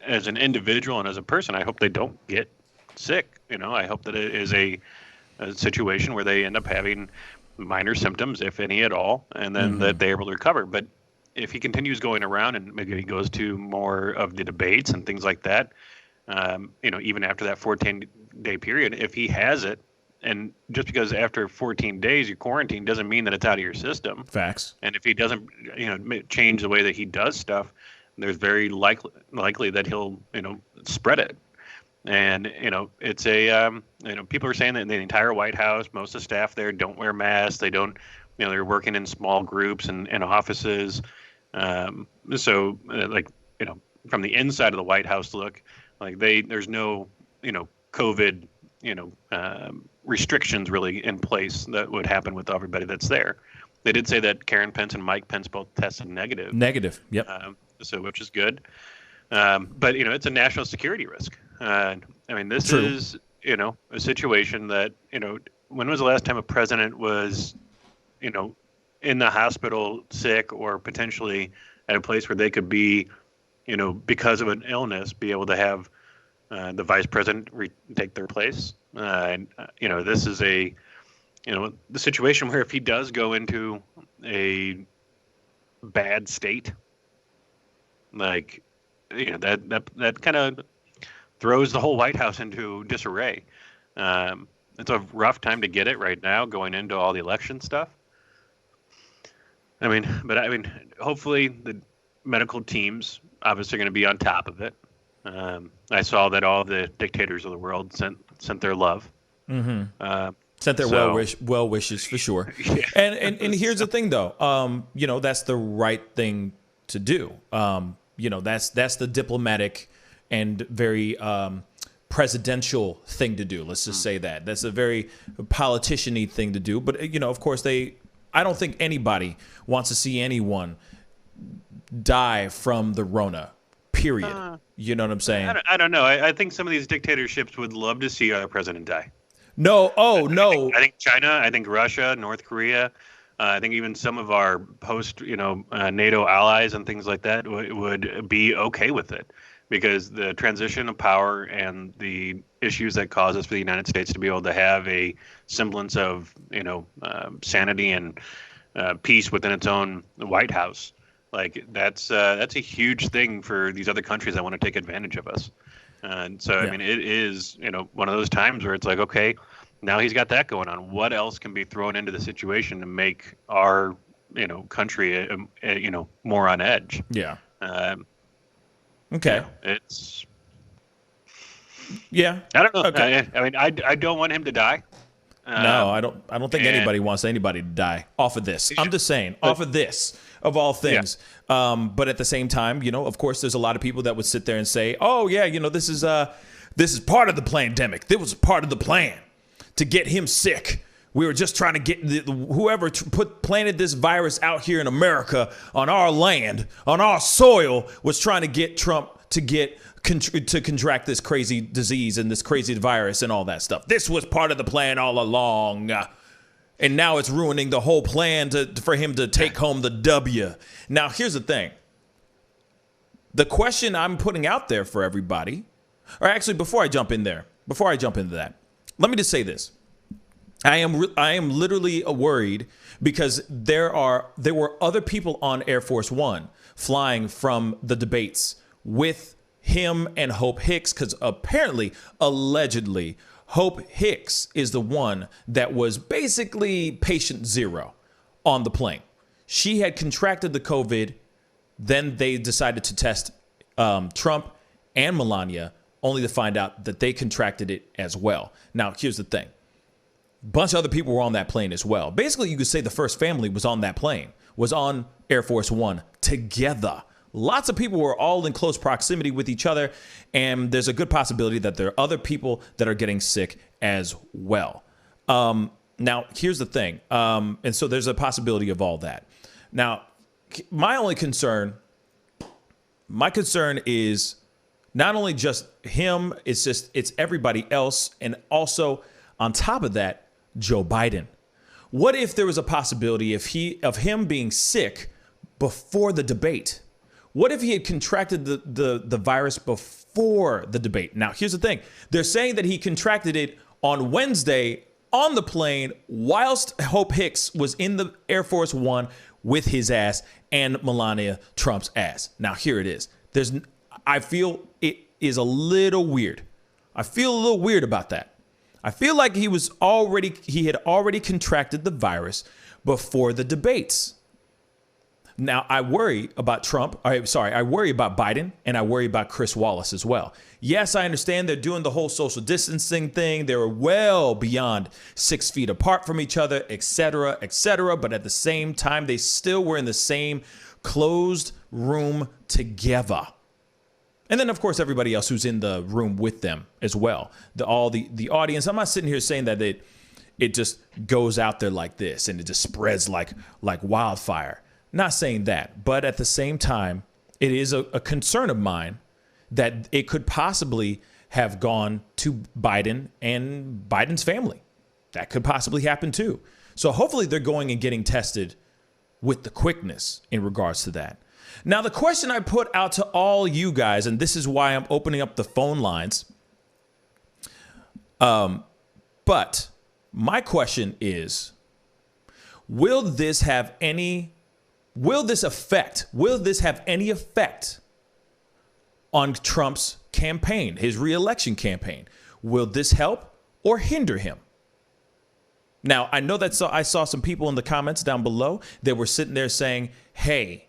as an individual and as a person, I hope they don't get sick. I hope that it is a situation where they end up having minor symptoms, if any at all, and then that they're able to recover. But if he continues going around and maybe he goes to more of the debates and things like that, even after that 14-day period, if he has it, and just because after 14 days you quarantine doesn't mean that it's out of your system. Facts. And if he doesn't, change the way that he does stuff, there's very likely that he'll, spread it. And, it's people are saying that in the entire White House, most of the staff there don't wear masks. They don't, they're working in small groups and offices. From the inside of the White House look, there's no, COVID, restrictions really in place that would happen with everybody that's there. They did say that Karen Pence and Mike Pence both tested negative. Negative, yep. Which is good. But, it's a national security risk. This True. is, a situation that, when was the last time a president was, in the hospital sick or potentially at a place where they could be, because of an illness, be able to have the vice president take their place? This is the situation where if he does go into a bad state, that kind of throws the whole White House into disarray. It's a rough time to get it right now, going into all the election stuff. Hopefully the medical teams obviously are going to be on top of it. I saw that all the dictators of the world sent their love. Sent their well wishes for sure. Yeah. And here's the thing though, that's the right thing to do. That's the diplomatic and very presidential thing to do. Let's just say that. That's a very politician-y thing to do. But, of course, I don't think anybody wants to see anyone die from the Rona, period. You know what I'm saying? I don't know. I think some of these dictatorships would love to see our president die. No. Oh, no. I think China, I think Russia, North Korea, I think even some of our post, NATO allies and things like that would be okay with it, because the transition of power and the issues that causes for the United States to be able to have a semblance of, sanity and peace within its own White House, that's a huge thing for these other countries that want to take advantage of us. And so, it is, one of those times where it's like, okay, now he's got that going on. What else can be thrown into the situation to make our, country, more on edge? Yeah. Okay. It's. Yeah. I don't know. Okay. I don't want him to die. No, I don't think anybody wants anybody to die off of this. I'm just saying, off of this, of all things. Yeah. But at the same time, of course, there's a lot of people that would sit there and say, oh, yeah, this is part of the pandemic. This was part of the plan to get him sick. We were just trying to get whoever planted this virus out here in America on our land, on our soil, was trying to get Trump to contract this crazy disease and this crazy virus and all that stuff. This was part of the plan all along. And now it's ruining the whole plan for him to take home the W. Now, here's the thing. The question I'm putting out there for everybody, or actually before I jump into that, let me just say this. I am literally worried because there were other people on Air Force One flying from the debates with him and Hope Hicks, because allegedly, Hope Hicks is the one that was basically patient zero on the plane. She had contracted the COVID. Then they decided to test Trump and Melania, only to find out that they contracted it as well. Now, here's the thing. A bunch of other people were on that plane as well. Basically, you could say the first family was on that plane was on Air Force One together. Lots of people were all in close proximity with each other, and there's a good possibility that there are other people that are getting sick as well. Now, here's the thing. And so there's a possibility of all that. Now, my concern is not only just him, it's everybody else. And also on top of that, Joe Biden. What if there was a possibility of him being sick before the debate? What if he had contracted the virus before the debate? Now, here's the thing. They're saying that he contracted it on Wednesday on the plane whilst Hope Hicks was in the Air Force One with his ass and Melania Trump's ass. Now, here it is. I feel it is a little weird. I feel a little weird about that. I feel like he had already contracted the virus before the debates. Now, I worry about I worry about Biden, and I worry about Chris Wallace as well. Yes, I understand they're doing the whole social distancing thing. They're well beyond 6 feet apart from each other, et cetera, et cetera. But at the same time, they still were in the same closed room together. And then, of course, everybody else who's in the room with them as well. The audience. I'm not sitting here saying that it just goes out there like this and it just spreads like wildfire. Not saying that, but at the same time, it is a concern of mine that it could possibly have gone to Biden and Biden's family. That could possibly happen too. So hopefully they're going and getting tested with the quickness in regards to that. Now, the question I put out to all you guys, and this is why I'm opening up the phone lines. But my question is, will this have any effect on Trump's campaign, his reelection campaign? Will this help or hinder him? Now, I know that I saw some people in the comments down below that were sitting there saying, hey,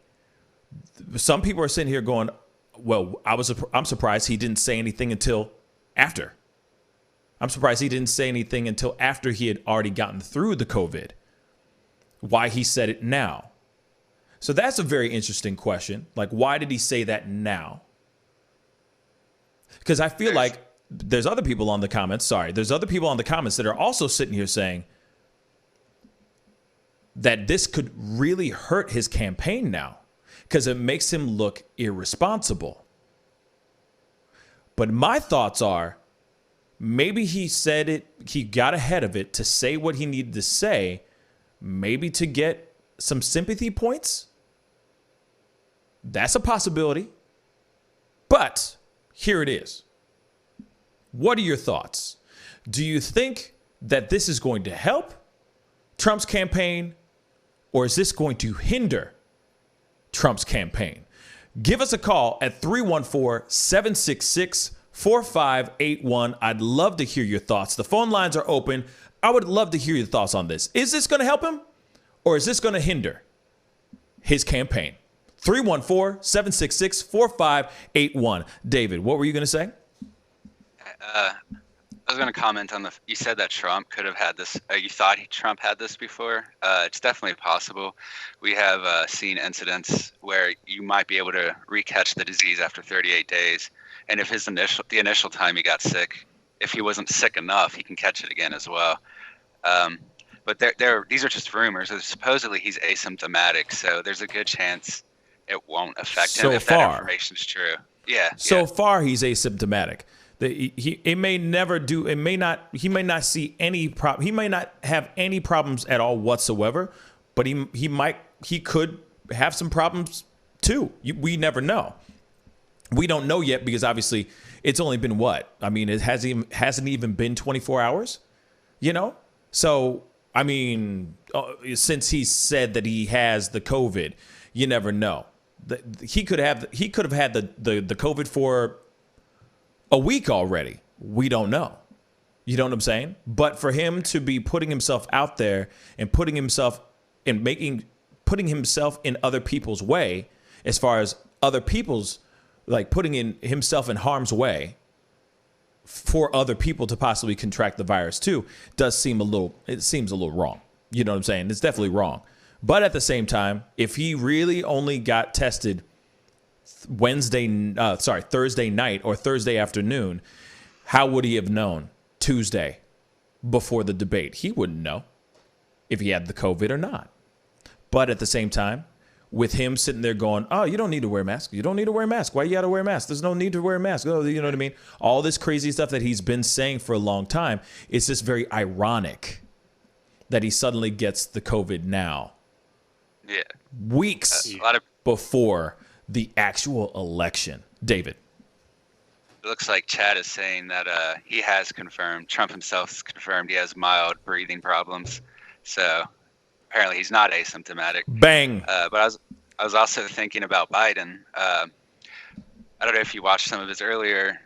some people are sitting here going, well, I'm surprised he didn't say anything until after. I'm surprised he didn't say anything until after he had already gotten through the COVID. Why he said it now? So that's a very interesting question. Like, why did he say that now? Because I feel like there's other people on the comments. There's other people on the comments that are also sitting here saying that this could really hurt his campaign now because it makes him look irresponsible. But my thoughts are, maybe he said it, he got ahead of it to say what he needed to say, maybe to get some sympathy points. That's a possibility. But here it is. What are your thoughts? Do you think that this is going to help Trump's campaign, or is this going to hinder Trump's campaign? Give us a call at 314-766-4581. I'd love to hear your thoughts. The phone lines are open. I would love to hear your thoughts on this. Is this going to help him, or is this going to hinder his campaign? 314-766-4581. David, what were you going to say? I was going to comment on you said that Trump could have had this. You thought Trump had this before. It's definitely possible. We have seen incidents where you might be able to recatch the disease after 38 days. And if the initial time he got sick, if he wasn't sick enough, he can catch it again as well. But these are just rumors. Supposedly he's asymptomatic, so there's a good chance it won't affect him if that information is true. Yeah. So far, he's asymptomatic. He may not see any problem. He may not have any problems at all whatsoever, but he could have some problems too. We never know. We don't know yet because obviously it's only been what? I mean, it hasn't even been 24 hours, you know? So, I mean, since he said that he has the COVID, you never know. He could have had the COVID for a week already. We don't know. You know what I'm saying? But for him to be putting himself out there and putting himself in other people's way, as far as other people's, like putting himself in harm's way for other people to possibly contract the virus too, seems a little wrong. You know what I'm saying? It's definitely wrong. But at the same time, if he really only got tested Thursday night or Thursday afternoon, how would he have known Tuesday before the debate? He wouldn't know if he had the COVID or not. But at the same time, with him sitting there going, oh, you don't need to wear a mask. You don't need to wear a mask. Why you got to wear a mask? There's no need to wear a mask. Oh, you know what I mean? All this crazy stuff that he's been saying for a long time. It's just very ironic that he suddenly gets the COVID now. Yeah. Weeks before the actual election. David. It looks like Chad is saying that he has confirmed, Trump himself has confirmed he has mild breathing problems. So apparently he's not asymptomatic. Bang. But I was also thinking about Biden. I don't know if you watched some of his earlier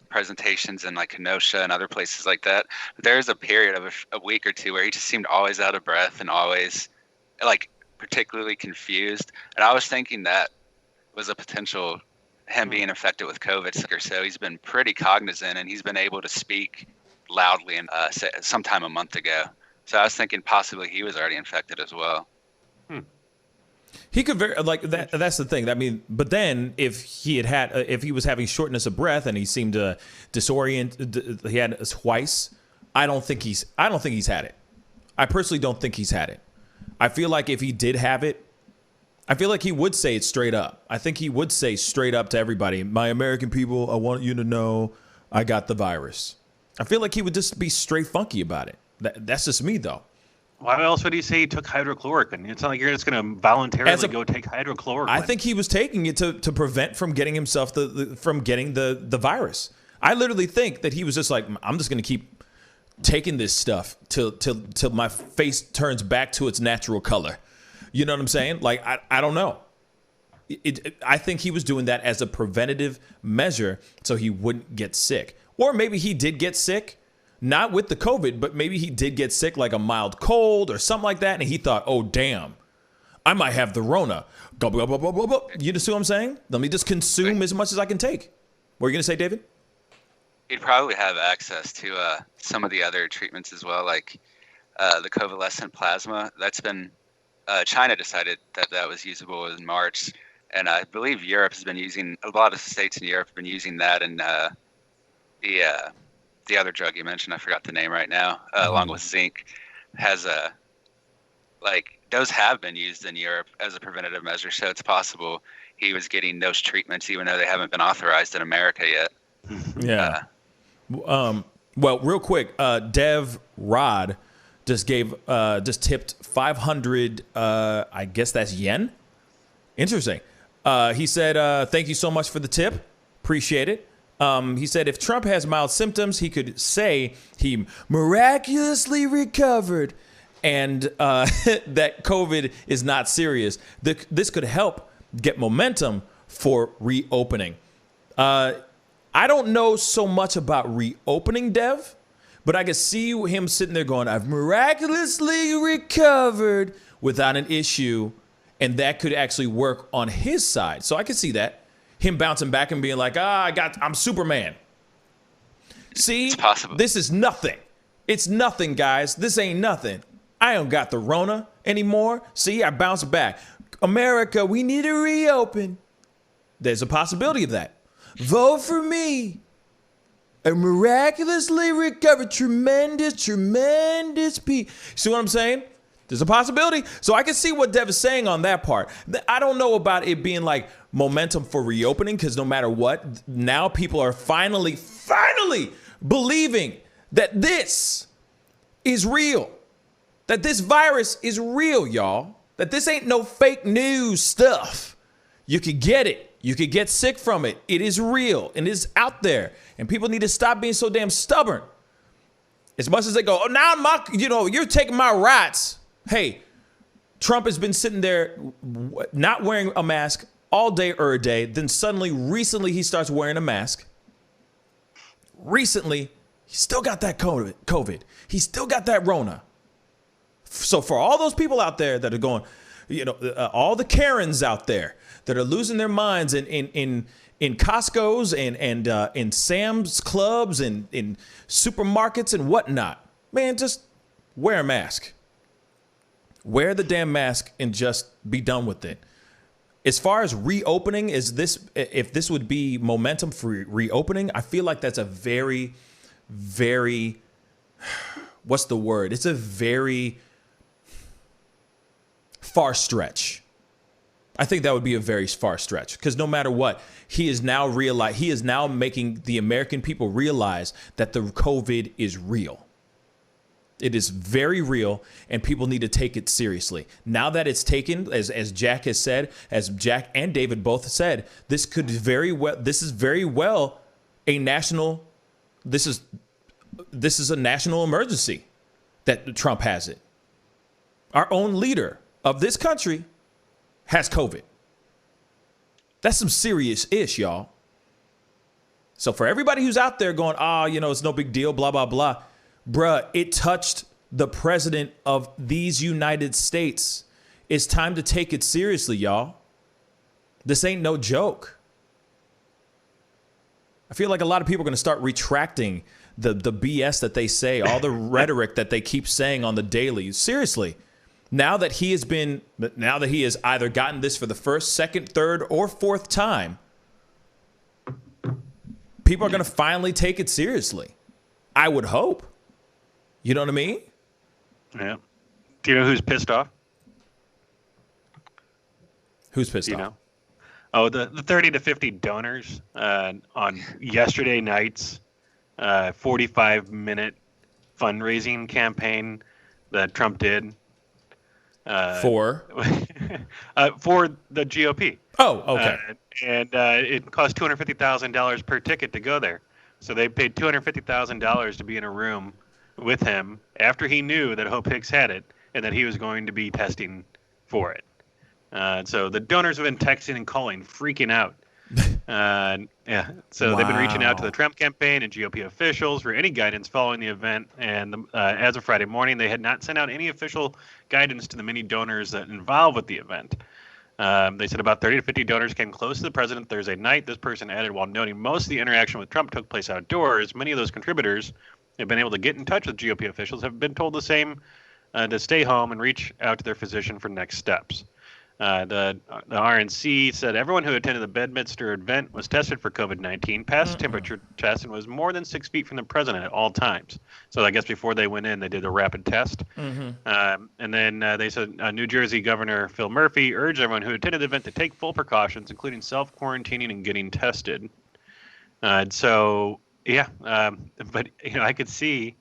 presentations in like Kenosha and other places like that. But there's a period of a week or two where he just seemed always out of breath and always like particularly confused. And I was thinking that was a potential him being infected with COVID. So he's been pretty cognizant and he's been able to speak loudly and sometime a month ago. So I was thinking possibly he was already infected as well. He could that's the thing. I mean, but then if he was having shortness of breath and he seemed to disorient, he had it twice. I don't think he's had it. I personally don't think he's had it. I feel like if he did have it, I feel like he would say it straight up. I think he would say straight up to everybody, my American people, I want you to know I got the virus. I feel like he would just be straight funky about it. That's just me, though. Why else would he say he took hydrochloroquine? It's not like you're just going to voluntarily go take hydrochloroquine. I think he was taking it to prevent from getting himself from getting the virus. I literally think that he was just like, I'm just going to keep taking this stuff till my face turns back to its natural color. You know what I'm saying? Like, I don't know. I think he was doing that as a preventative measure so he wouldn't get sick. Or maybe he did get sick. Not with the COVID, but maybe he did get sick, like a mild cold or something like that. And he thought, oh, damn, I might have the Rona. You just see what I'm saying? Let me just consume as much as I can take. What are you going to say, David? He'd probably have access to some of the other treatments as well, like the convalescent plasma. That's been, China decided that was usable in March. And I believe Europe has been using, a lot of states in Europe have been using that, and the other drug you mentioned, I forgot the name right now, along with zinc, has those have been used in Europe as a preventative measure. So it's possible he was getting those treatments even though they haven't been authorized in America yet. Yeah. Well, real quick, Dev Rod just tipped 500, I guess that's yen. Interesting. He said, thank you so much for the tip. Appreciate it. He said if Trump has mild symptoms, he could say he miraculously recovered and that COVID is not serious. This could help get momentum for reopening. I don't know so much about reopening, Dev, but I could see him sitting there going, I've miraculously recovered without an issue, and that could actually work on his side. So I could see that. Him bouncing back and being like, I'm Superman. See, it's possible. This is nothing. It's nothing, guys. This ain't nothing. I don't got the Rona anymore. See, I bounced back. America, we need to reopen. There's a possibility of that. Vote for me. I miraculously recovered. Tremendous peace. See what I'm saying? There's a possibility. So I can see what Dev is saying on that part. I don't know about it being like momentum for reopening, because no matter what, now people are finally believing that this is real. That this virus is real, y'all. That this ain't no fake news stuff. You could get it. You could get sick from it. It is real and it is out there. And people need to stop being so damn stubborn. As much as they go, oh, now you're taking my rights. Hey, Trump has been sitting there not wearing a mask all day or a day. Then recently he starts wearing a mask. Recently, he still got that COVID. He still got that Rona. So for all those people out there that are going, all the Karens out there that are losing their minds in Costco's and in Sam's Clubs and in supermarkets and whatnot, man, just wear a mask. Wear the damn mask and just be done with it. As far as reopening, if this would be momentum for reopening, I feel like that's a very, very, what's the word? It's a very far stretch. I think that would be a very far stretch because no matter what, he is now making the American people realize that the COVID is real. It is very real, and people need to take it seriously. Now that it's taken, as Jack has said, as Jack and David both said, this is very well a national. This is a national emergency that Trump has it. Our own leader of this country has COVID. That's some serious ish, y'all. So for everybody who's out there going, it's no big deal, blah, blah, blah. Bruh, it touched the president of these United States. It's time to take it seriously, y'all. This ain't no joke. I feel like a lot of people are going to start retracting the BS that they say, all the rhetoric that they keep saying on the daily. Seriously. Now that he has either gotten this for the first, second, third, or fourth time, people are going to finally take it seriously. I would hope. You know what I mean? Yeah. Do you know who's pissed off? Who's pissed off? Know? Oh, the 30 to 50 donors on yesterday night's 45-minute fundraising campaign that Trump did. For the GOP. Oh, okay. And it cost $250,000 per ticket to go there. So they paid $250,000 to be in a room with him after he knew that Hope Hicks had it and that he was going to be testing for it. So the donors have been texting and calling, freaking out. So they've been reaching out to the Trump campaign and GOP officials for any guidance following the event. And as of Friday morning, they had not sent out any official guidance to the many donors that involved with the event. They said about 30 to 50 donors came close to the president Thursday night. This person added, while noting most of the interaction with Trump took place outdoors, many of those contributors have been able to get in touch with GOP officials, have been told the same, to stay home and reach out to their physician for next steps. The RNC said everyone who attended the Bedminster event was tested for COVID-19, passed a temperature test, and was more than 6 feet from the president at all times. So I guess before they went in, they did a rapid test. And then they said New Jersey Governor Phil Murphy urged everyone who attended the event to take full precautions, including self-quarantining and getting tested. But I could see,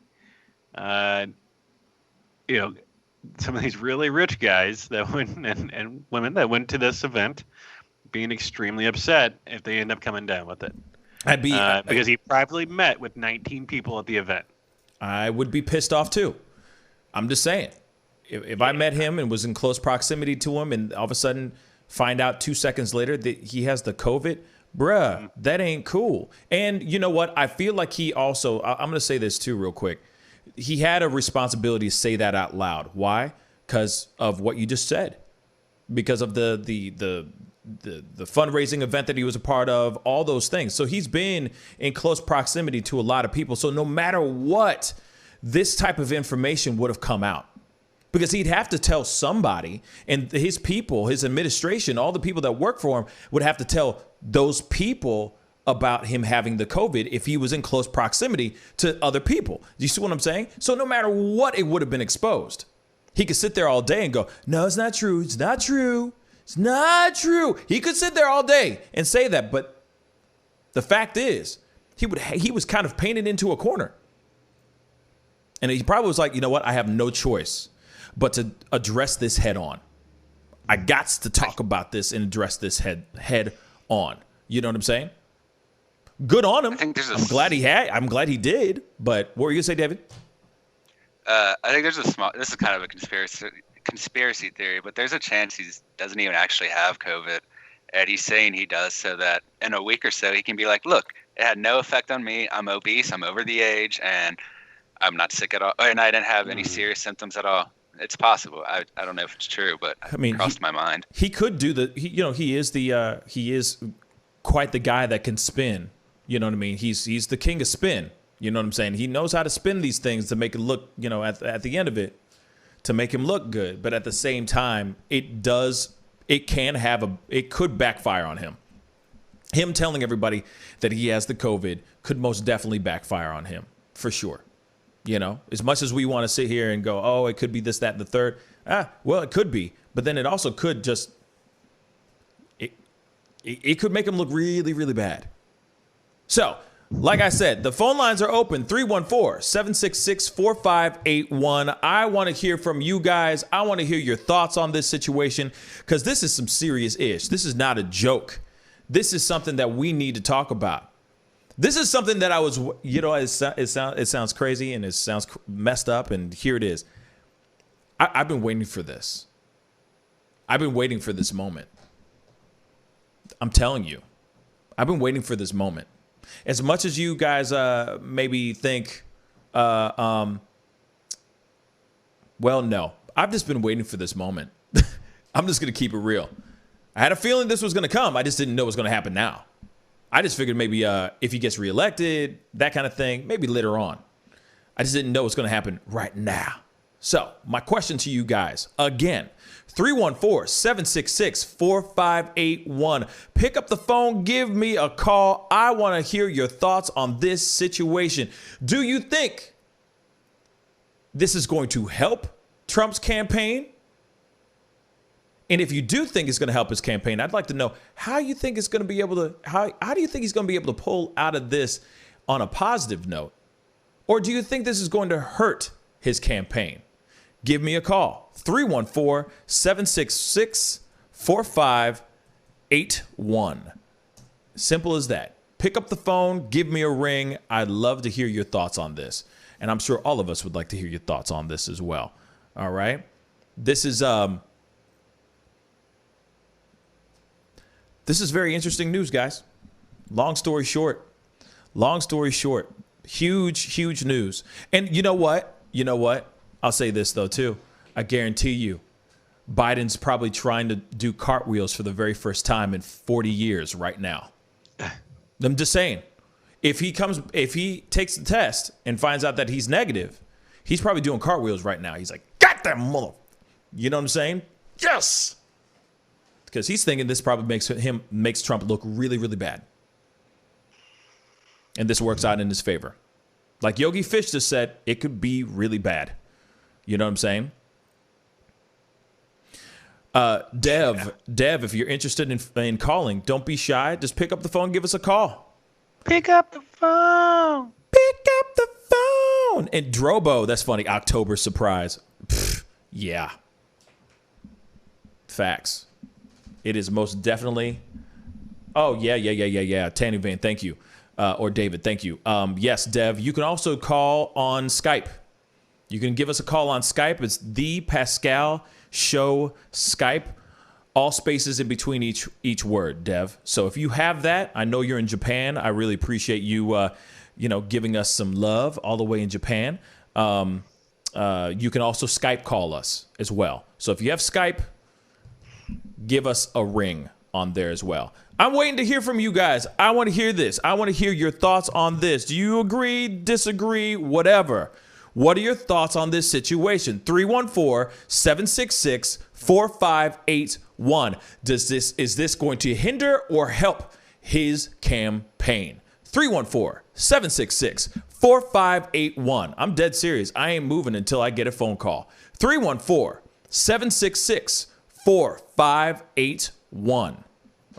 some of these really rich guys that went and women that went to this event being extremely upset if they end up coming down with it. Because he privately met with 19 people at the event. I would be pissed off too. I'm just saying. If I met him and was in close proximity to him and all of a sudden find out 2 seconds later that he has the COVID, bruh, that ain't cool. And you know what? I feel like he also, I'm going to say this too real quick. He had a responsibility to say that out loud. Why? Because of what you just said. Because of the fundraising event that he was a part of, all those things. So he's been in close proximity to a lot of people. So no matter what, this type of information would have come out. Because he'd have to tell somebody, and his people, his administration, all the people that work for him would have to tell those people about him having the COVID if he was in close proximity to other people. Do you see what I'm saying? So no matter what, it would have been exposed. He could sit there all day and go, no, it's not true. It's not true. It's not true. He could sit there all day and say that. But the fact is, he was kind of painted into a corner. And he probably was like, you know what? I have no choice but to address this head on. I got to talk about this and address this head on. You know what I'm saying? Good on him. I'm glad he did. But what were you gonna say, David? I think there's this is kind of a conspiracy theory, but there's a chance he doesn't even actually have COVID, and he's saying he does so that in a week or so he can be like, look, it had no effect on me. I'm obese. I'm over the age, and I'm not sick at all, and I didn't have any serious symptoms at all. It's possible. I don't know if it's true, but it crossed my mind. He could do he is quite the guy that can spin. You know what I mean? He's the king of spin. You know what I'm saying? He knows how to spin these things to make it look, at the end of it, to make him look good. But at the same time, it could backfire on him. Him telling everybody that he has the COVID could most definitely backfire on him, for sure. You know, as much as we want to sit here and go, oh, it could be this, that, and the third. Well, it could be. But then it also could just, it could make him look really, really bad. So, like I said, the phone lines are open, 314-766-4581. I want to hear from you guys. I want to hear your thoughts on this situation, because this is some serious ish. This is not a joke. This is something that we need to talk about. This is something that I was, you know, it sounds crazy and it sounds messed up, and here it is. I've been waiting for this. I've been waiting for this moment. I'm telling you, I've been waiting for this moment. As much as you guys maybe think, well, no, I've just been waiting for this moment. I'm just going to keep it real. I had a feeling this was going to come. I just didn't know it was going to happen now. I just figured maybe if he gets reelected, that kind of thing, maybe later on. I just didn't know it was going to happen right now. So my question to you guys, again, 314-766-4581. Pick up the phone. Give me a call. I want to hear your thoughts on this situation. Do you think this is going to help Trump's campaign? And if you do think it's going to help his campaign, I'd like to know how you think it's going to be able to, how do you think he's going to be able to pull out of this on a positive note? Or do you think this is going to hurt his campaign? Give me a call, 314-766-4581. Simple as that. Pick up the phone, give me a ring. I'd love to hear your thoughts on this. And I'm sure all of us would like to hear your thoughts on this as well. All right. This is very interesting news, guys. Long story short, huge news. And you know what? I'll say this, though, too. I guarantee you, Biden's probably trying to do cartwheels for the very first time in 40 years right now. I'm just saying, if he takes the test and finds out that he's negative, he's probably doing cartwheels right now. He's like, got that mother. You know what I'm saying? Yes. Because he's thinking this probably makes Trump look really, really bad. And this works out in his favor. Like Yogi Fish just said, it could be really bad. You know what I'm saying? Dev, if you're interested in calling, don't be shy. Just pick up the phone, give us a call. Pick up the phone. And Drobo, that's funny. October surprise. Yeah. Facts. It is most definitely. Oh, yeah. Tanny Van, thank you. Or David, thank you. Yes, Dev, you can also call on Skype. You can give us a call on Skype. It's the Pascal Show Skype. All spaces in between each word, Dev. So if you have that, I know you're in Japan. I really appreciate you, giving us some love all the way in Japan. You can also Skype call us as well. So if you have Skype, give us a ring on there as well. I'm waiting to hear from you guys. I want to hear this. I want to hear your thoughts on this. Do you agree, disagree, whatever? What are your thoughts on this situation? 314-766-4581. Is this going to hinder or help his campaign? 314-766-4581. I'm dead serious. I ain't moving until I get a phone call. 314-766-4581.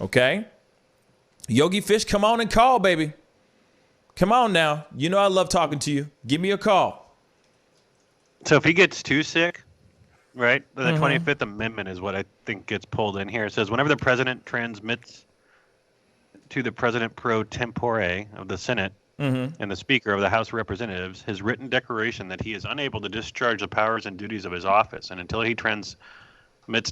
Okay? Yogi Fish, come on and call, baby. Come on now. You know I love talking to you. Give me a call. So if he gets too sick, right, the 25th Amendment is what I think gets pulled in here. It says whenever the president transmits to the president pro tempore of the Senate and the Speaker of the House of Representatives his written declaration that he is unable to discharge the powers and duties of his office, and until he transmits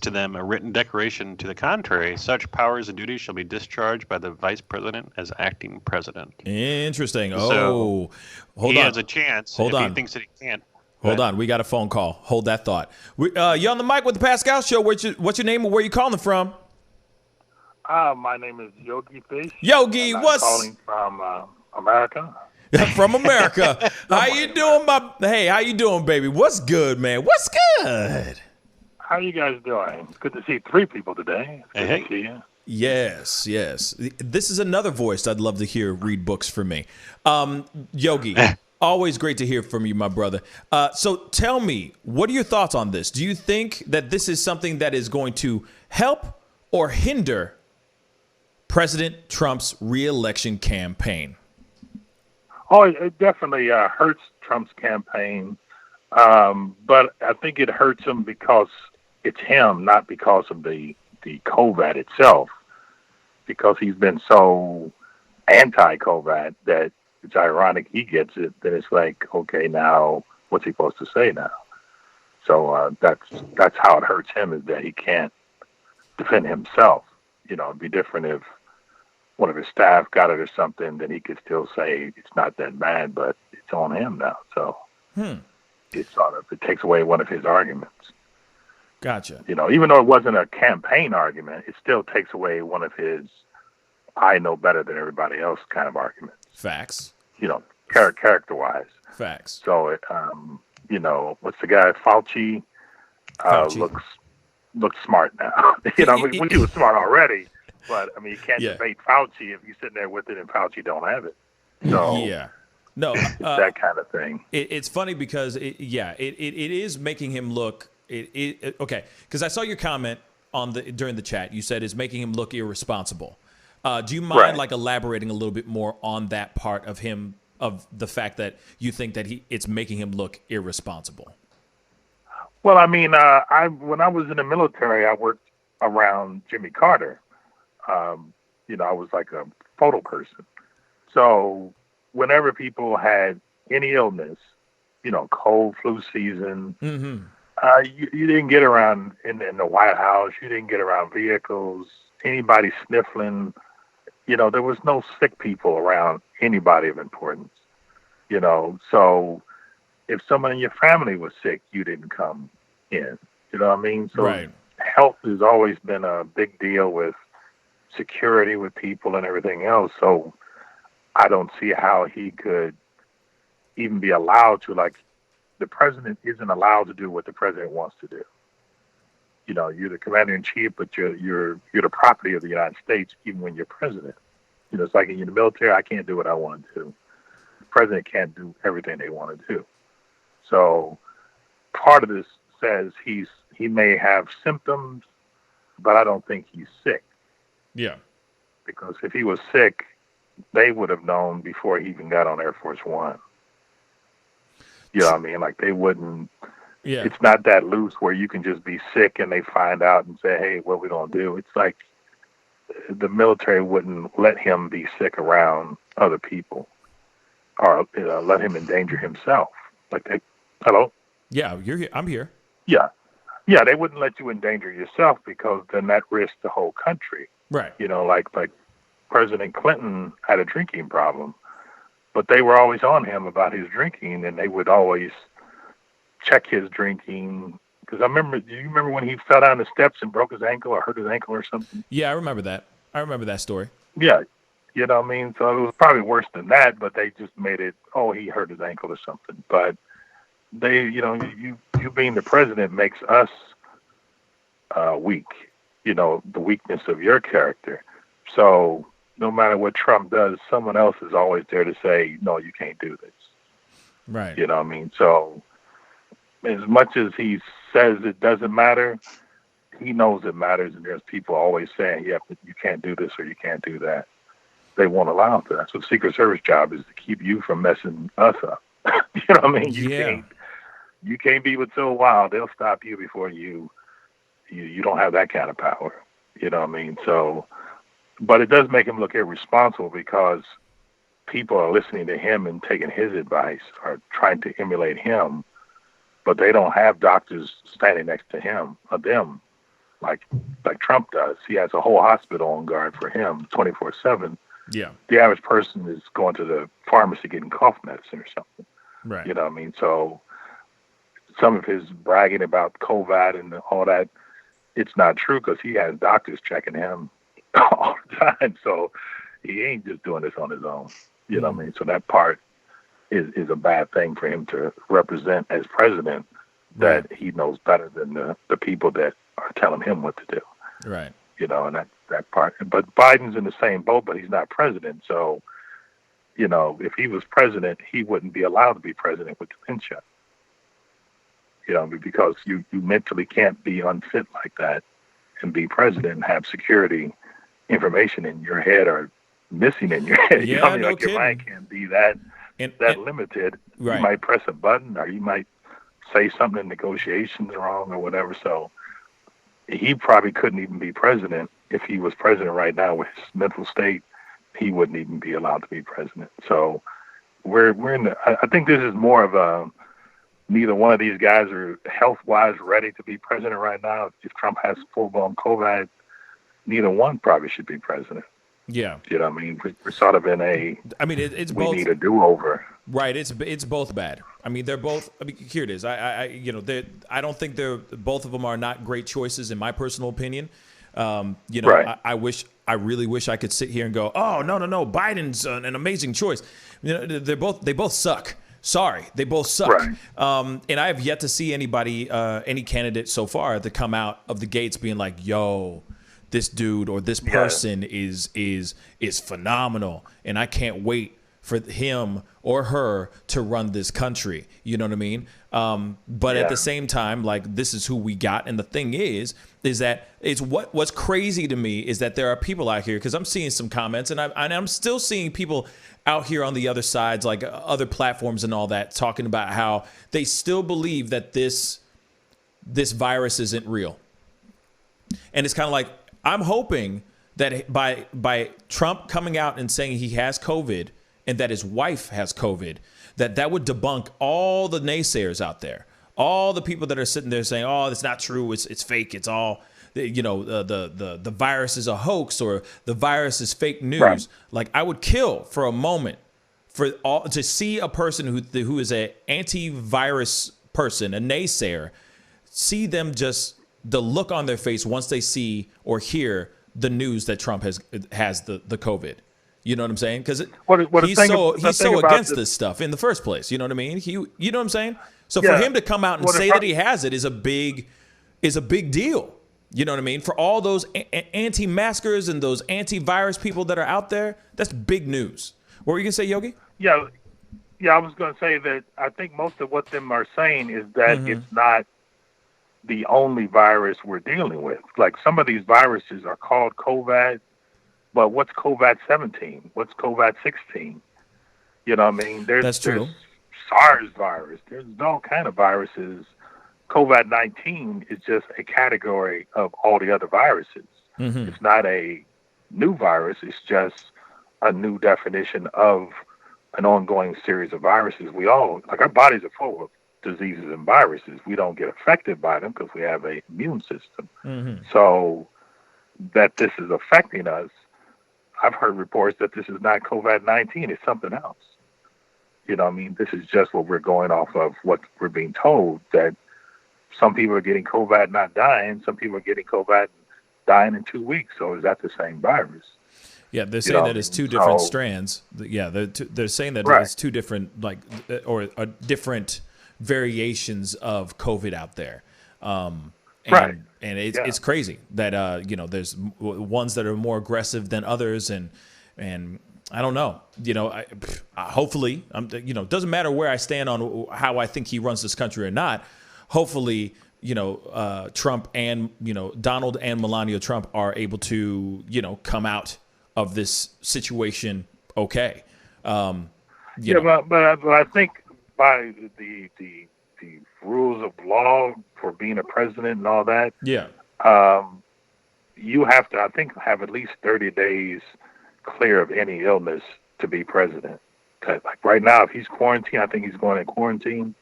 to them a written declaration to the contrary, such powers and duties shall be discharged by the vice president as acting president. Interesting. So hold he on. has a chance Hold if on. he thinks that he can't. Hold on. We got a phone call. Hold that thought. You're on the mic with the Pascal Show. What's your name and where you calling from? My name is Yogi Fish. Yogi, and I'm what's... calling from America. from America. How you doing, how you doing, baby? What's good, man? What's good? How you guys doing? It's good to see 3 people today. It's good to see you. Yes. This is another voice I'd love to hear read books for me. Yogi, always great to hear from you, my brother. So tell me, what are your thoughts on this? Do you think that this is something that is going to help or hinder President Trump's re-election campaign? Oh, it definitely hurts Trump's campaign. But I think it hurts him because it's him, not because of the COVID itself, because he's been so anti-COVID that it's ironic he gets it. Then it's like, okay, now what's he supposed to say now? So that's how it hurts him, is that he can't defend himself. You know, it'd be different if one of his staff got it or something, then he could still say it's not that bad, but it's on him now. So it takes away one of his arguments. Gotcha. You know, even though it wasn't a campaign argument, it still takes away one of his "I know better than everybody else" kind of arguments. Facts. You know, character-wise. Facts. So, you know, what's the guy, Fauci? Looks smart now. You know, he was smart already, but I mean, you can't debate Fauci if you're sitting there with it and Fauci don't have it. So no, it's that kind of thing. It's funny because it is making him look. Okay, because I saw your comment during the chat. You said it's making him look irresponsible. Do you mind like elaborating a little bit more on that part of him, of the fact that you think that it's making him look irresponsible? Well, I mean, when I was in the military, I worked around Jimmy Carter. You know, I was like a photo person. So whenever people had any illness, you know, cold, flu season, you didn't get around in the White House. You didn't get around vehicles, anybody sniffling. You know, there was no sick people around anybody of importance. You know, so if someone in your family was sick, you didn't come in. You know what I mean? So health has always been a big deal with security with people and everything else. So I don't see how he could even be allowed to, like, the president isn't allowed to do what the president wants to do. You know, you're the commander in chief, but you're the property of the United States, even when you're president. You know, it's like in the military, I can't do what I want to do. The president can't do everything they want to do. So part of this says he may have symptoms, but I don't think he's sick. Yeah. Because if he was sick, they would have known before he even got on Air Force One. You know what I mean? Like, they wouldn't. Yeah. It's not that loose where you can just be sick and they find out and say, hey, what we going to do? It's like the military wouldn't let him be sick around other people or let him endanger himself. Like, hello? Yeah, you're here. I'm here. Yeah. Yeah, they wouldn't let you endanger yourself, because then that risks the whole country. Right. You know, like President Clinton had a drinking problem, but they were always on him about his drinking, and they would always check his drinking. Because do you remember when he fell down the steps and broke his ankle or hurt his ankle or something? Yeah, I remember that. I remember that story. Yeah. You know what I mean? So it was probably worse than that, but they just made it, he hurt his ankle or something. But they, you know, you being the president makes us weak, you know, the weakness of your character. So no matter what Trump does, someone else is always there to say, no, you can't do this. Right. You know what I mean? So as much as he says it doesn't matter, he knows it matters, and there's people always saying, yeah, but you can't do this or you can't do that. They won't allow it. That's what the Secret Service job is, to keep you from messing us up. You know what I mean? You can't be with so wild. They'll stop you before you don't have that kind of power. You know what I mean? So, but it does make him look irresponsible, because people are listening to him and taking his advice, or trying to emulate him, but they don't have doctors standing next to him or them like Trump does. He has a whole hospital on guard for him 24/7. Yeah. The average person is going to the pharmacy getting cough medicine or something. Right. You know what I mean? So some of his bragging about COVID and all that, it's not true, because he has doctors checking him all the time. So he ain't just doing this on his own. You know what I mean? So that part is a bad thing for him to represent as president. That he knows better than the people that are telling him what to do. Right. You know, and that part. But Biden's in the same boat, but he's not president. So, you know, if he was president, he wouldn't be allowed to be president with dementia. You know, because you mentally can't be unfit like that and be president and have security information in your head or missing in your head. Yeah, you know what I mean? no Like kidding. your mind can't be that limited. Right. You might press a button or you might say something in negotiations wrong or whatever. So he probably couldn't even be president. If he was president right now with his mental state, he wouldn't even be allowed to be president. So we're in the, I think this is more of a, neither one of these guys are health-wise ready to be president right now. If Trump has full-blown COVID, neither one probably should be president. Yeah. You know what I mean? We're sort of in a, I mean, it's we both. need a do-over. Right. It's both bad. I mean, they're both. I mean, here it is. I don't think both of them are not great choices in my personal opinion. You know, Right. I really wish I could sit here and go, oh no, Biden's an amazing choice. You know, they both suck. Sorry, they both suck. Right. And I have yet to see anybody, any candidate so far to come out of the gates being like, yo, this dude or this person is phenomenal, and I can't wait for him or her to run this country. You know what I mean? But at the same time, like, this is who we got. And the thing is that it's what's crazy to me is that there are people out here, because I'm seeing some comments and I'm still seeing people out here on the other sides, like other platforms and all that, talking about how they still believe that this virus isn't real. And it's kind of like, I'm hoping that by Trump coming out and saying he has COVID and that his wife has COVID, that would debunk all the naysayers out there, all the people that are sitting there saying, "Oh, it's not true. It's fake. It's all, you know, the virus is a hoax or the virus is fake news." Right. Like, I would kill for a moment to see a person who is an anti-virus person, a naysayer, see them just the look on their face once they see or hear the news that Trump has the COVID. You know what I'm saying? Because he's so against this stuff in the first place. You know what I mean? You know what I'm saying? So for him to come out and say that he has it is a big deal. You know what I mean? For all those anti-maskers and those anti-virus people that are out there, that's big news. What were you gonna say, Yogi? Yeah, I was going to say that I think most of what them are saying is that it's not the only virus we're dealing with. Like, some of these viruses are called COVID, but what's COVID-17? What's COVID-16? You know what I mean? That's true. There's SARS virus. There's all kind of viruses. COVID-19 is just a category of all the other viruses. Mm-hmm. It's not a new virus. It's just a new definition of an ongoing series of viruses. Our bodies are full of diseases and viruses. We don't get affected by them because we have an immune system. Mm-hmm. So that this is affecting us, I've heard reports that this is not COVID-19, it's something else. You know what I mean? This is just what we're going off of, what we're being told, that some people are getting COVID not dying, some people are getting COVID dying in 2 weeks. So is that the same virus? Yeah, they're saying that it's two different strands. Yeah, they're saying that it's two different, different variations of COVID out there. And it's crazy that there's ones that are more aggressive than others, and I don't know. Hopefully, doesn't matter where I stand on how I think he runs this country or not. Hopefully, Trump and Donald and Melania Trump are able to come out of this situation okay. But I think by the rules of law for being a president and all that, you have to, I think, have at least 30 days clear of any illness to be president. Like right now, if he's quarantined, I think he's going in quarantine,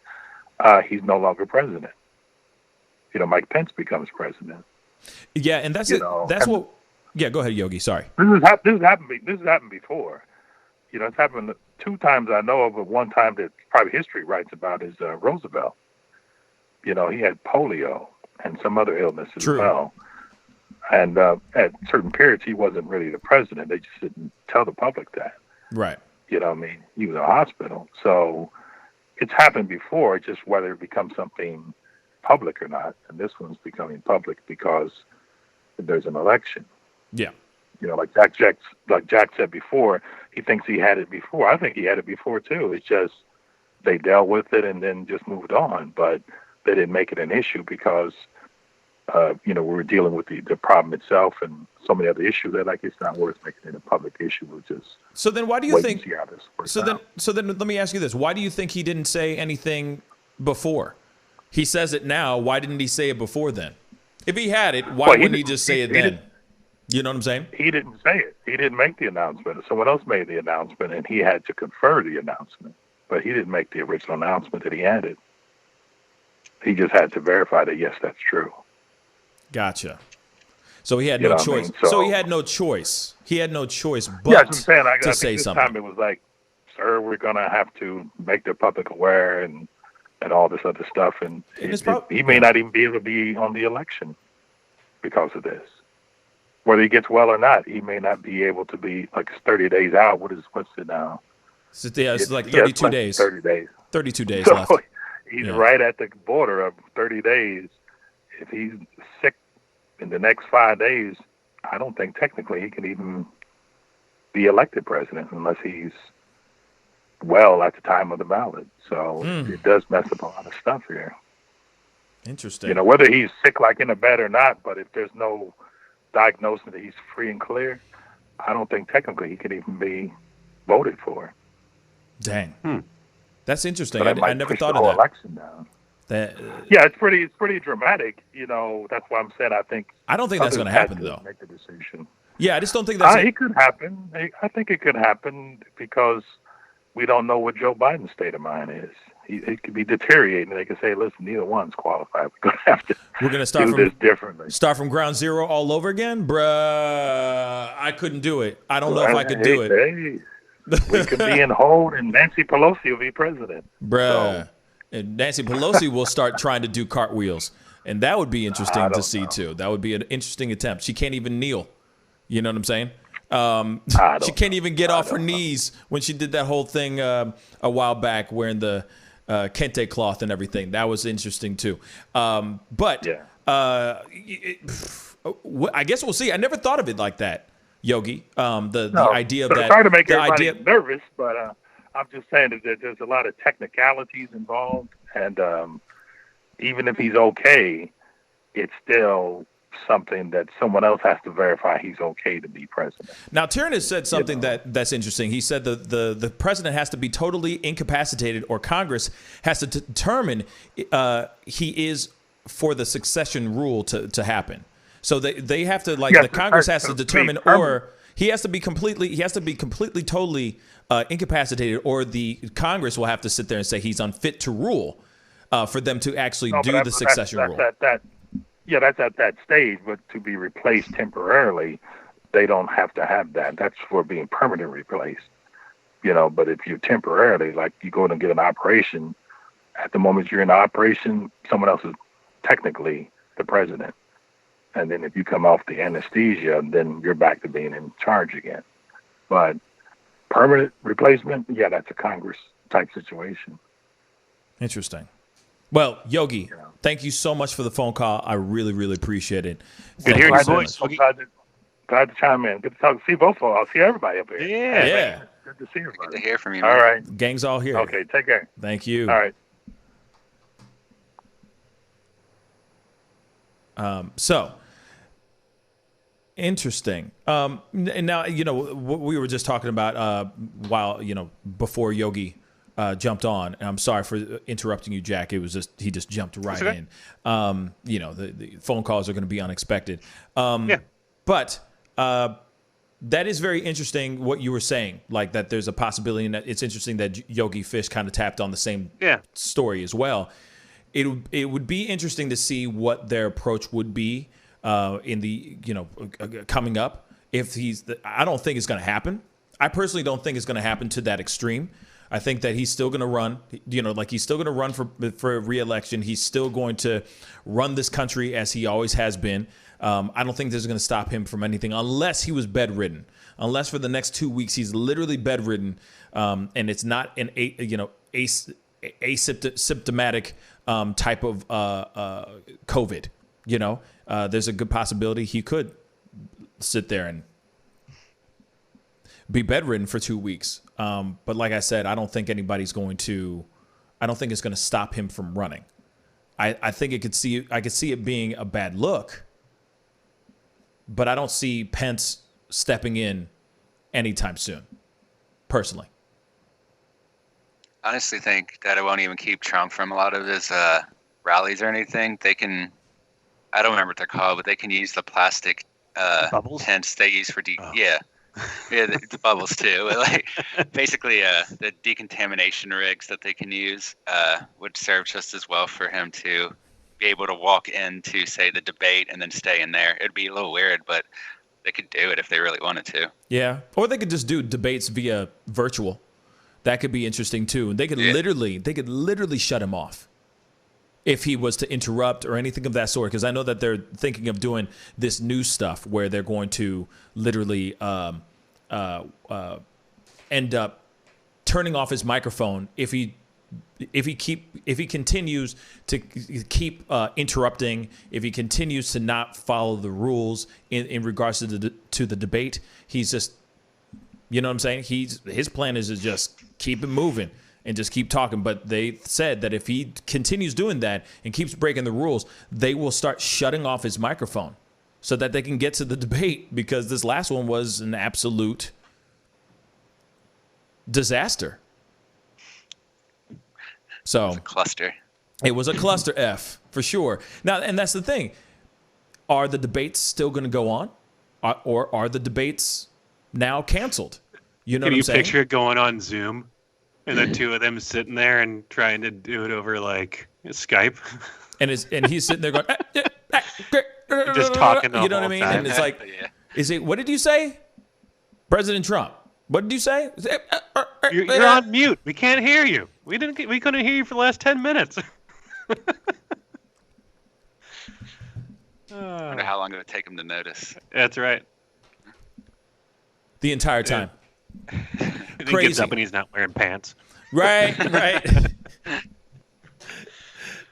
he's no longer president. Mike Pence becomes president. Yeah, and that's what. Yeah, go ahead, Yogi. Sorry. This has happened before. It's happened 2 times I know of, but one time that probably history writes about is Roosevelt. He had polio and some other illness as well. And at certain periods, he wasn't really the president. They just didn't tell the public that. Right. You know what I mean? He was in a hospital. So it's happened before, it's just whether it becomes something public or not. And this one's becoming public because there's an election. Yeah. You know, like Jack said before, he thinks he had it before. I think he had it before too. It's just they dealt with it and then just moved on. But they didn't make it an issue because, you know, we were dealing with the problem itself and so many other issues that, like, it's not worth making it a public issue. We'll just so then why do you think? See how this works So out. then let me ask you this: why do you think he didn't say anything before? He says it now. Why didn't he say it before then? If he had it, why wouldn't he just say it then? You know what I'm saying? He didn't say it. He didn't make the announcement. Someone else made the announcement, and he had to confer the announcement. But he didn't make the original announcement that he had it. He just had to verify that, yes, that's true. Gotcha. So he had You no know what I choice. mean? So he had no choice. He had no choice but Yeah, that's what I'm saying. I to think say this something. time it was like, sir, we're going to have to make the public aware and all this other stuff. And he may not even be able to be on the election because of this. Whether he gets well or not, he may not be able to be, like, it's 30 days out. What's it now? So, yeah, it's like 32 days. 30 days. 32 days So left. he's right at the border of 30 days. If he's sick in the next 5 days, I don't think technically he can even be elected president unless he's well at the time of the ballot. So it does mess up a lot of stuff here. Interesting. You know, whether he's sick like in a bed or not, but if there's no diagnosis that he's free and clear, I don't think technically he could even be voted for. Dang. That's interesting. So that I might never push thought the of whole that. election down. Yeah, it's pretty dramatic. You know, that's why I'm saying I don't think that's going to happen, though. Make the decision. Yeah, I just don't think that's. It could happen. I think it could happen because we don't know what Joe Biden's state of mind is. It could be deteriorating. They could say, "Listen, neither one's qualified. We're going to have to. We're going to start do this differently. Start from ground zero all over again, bruh. I couldn't do it. I don't know if I could do it, we could be in hold, and Nancy Pelosi will be president, bruh. And Nancy Pelosi will start trying to do cartwheels, and that would be interesting to see too. That would be an interesting attempt. She can't even kneel. You know what I'm saying? She can't even get off her knees when she did that whole thing a while back, wearing the kente cloth and everything. That was interesting too. I guess we'll see. I never thought of it like that, Yogi. The idea of that. Sorry to make everybody nervous, but I'm just saying that there's a lot of technicalities involved, and even if he's okay, it's still something that someone else has to verify he's okay to be president. Now, Tyrann has said something that's interesting. He said the president has to be totally incapacitated, or Congress has to determine he is for the succession rule to happen. So they have to, like, the Congress has to determine, or he has to be completely totally incapacitated, or the Congress will have to sit there and say he's unfit to rule for them to actually do the succession rule. That's at that stage, but to be replaced temporarily, they don't have to have that. That's for being permanently replaced. You know, but if you're temporarily, like you go and get an operation, at the moment you're in the operation, someone else is technically the president. And then if you come off the anesthesia, then you're back to being in charge again. But permanent replacement, that's a Congress type situation. Interesting. Well, Yogi, thank you so much for the phone call. I really, really appreciate it. Good to hear your voice. Glad to chime in. Good to talk. See both of us. I'll see everybody up here. Yeah. Good to see everybody. Good to hear from you. All right. Gang's all here. Okay, take care. Thank you. All right. So interesting. And now, what we were just talking about while, before Yogi jumped on, and I'm sorry for interrupting you, Jack. It was just, he just jumped right in. The phone calls are going to be unexpected. But that is very interesting what you were saying, like that there's a possibility, and that it's interesting that Yogi Fish kind of tapped on the same story as well. It would be interesting to see what their approach would be in the, coming up. I don't think it's going to happen. I personally don't think it's going to happen to that extreme. I think that he's still going to run, he's still going to run for re-election. He's still going to run this country as he always has been. I don't think this is going to stop him from anything unless he was bedridden. Unless for the next 2 weeks he's literally bedridden, and it's not an asymptomatic type of COVID. There's a good possibility he could sit there and be bedridden for 2 weeks. But like I said, I don't think it's going to stop him from running. I think I could see it being a bad look, but I don't see Pence stepping in anytime soon, personally. I honestly think that it won't even keep Trump from a lot of his rallies or anything. They can, I don't remember what they're called, but they can use the plastic tents they use for yeah, the bubbles too. Like basically, the decontamination rigs that they can use would serve just as well for him to be able to walk into, say, the debate and then stay in there. It'd be a little weird, but they could do it if they really wanted to. Yeah, or they could just do debates via virtual. That could be interesting too. And they could literally shut him off if he was to interrupt or anything of that sort. Because I know that they're thinking of doing this new stuff where they're going to literally end up turning off his microphone if he continues to keep interrupting, if he continues to not follow the rules in regards to the debate. He's just, you know what I'm saying? His plan is to just keep it moving and just keep talking. But they said that if he continues doing that and keeps breaking the rules, they will start shutting off his microphone so that they can get to the debate, because this last one was an absolute disaster. So it was a cluster. It was a cluster F for sure. Now, and that's the thing. Are the debates still going to go on? Or are the debates now canceled? You know what I'm saying? Can you picture it going on Zoom and the two of them sitting there and trying to do it over like Skype? And he's sitting there going, just talking the you know what I whole mean? time. And it's like, what did you say? President Trump. What did you say? You're on mute. We can't hear you. We couldn't hear you for the last 10 minutes. I wonder how long it would take him to notice. That's right. The entire time. And he gets up and he's not wearing pants. Right.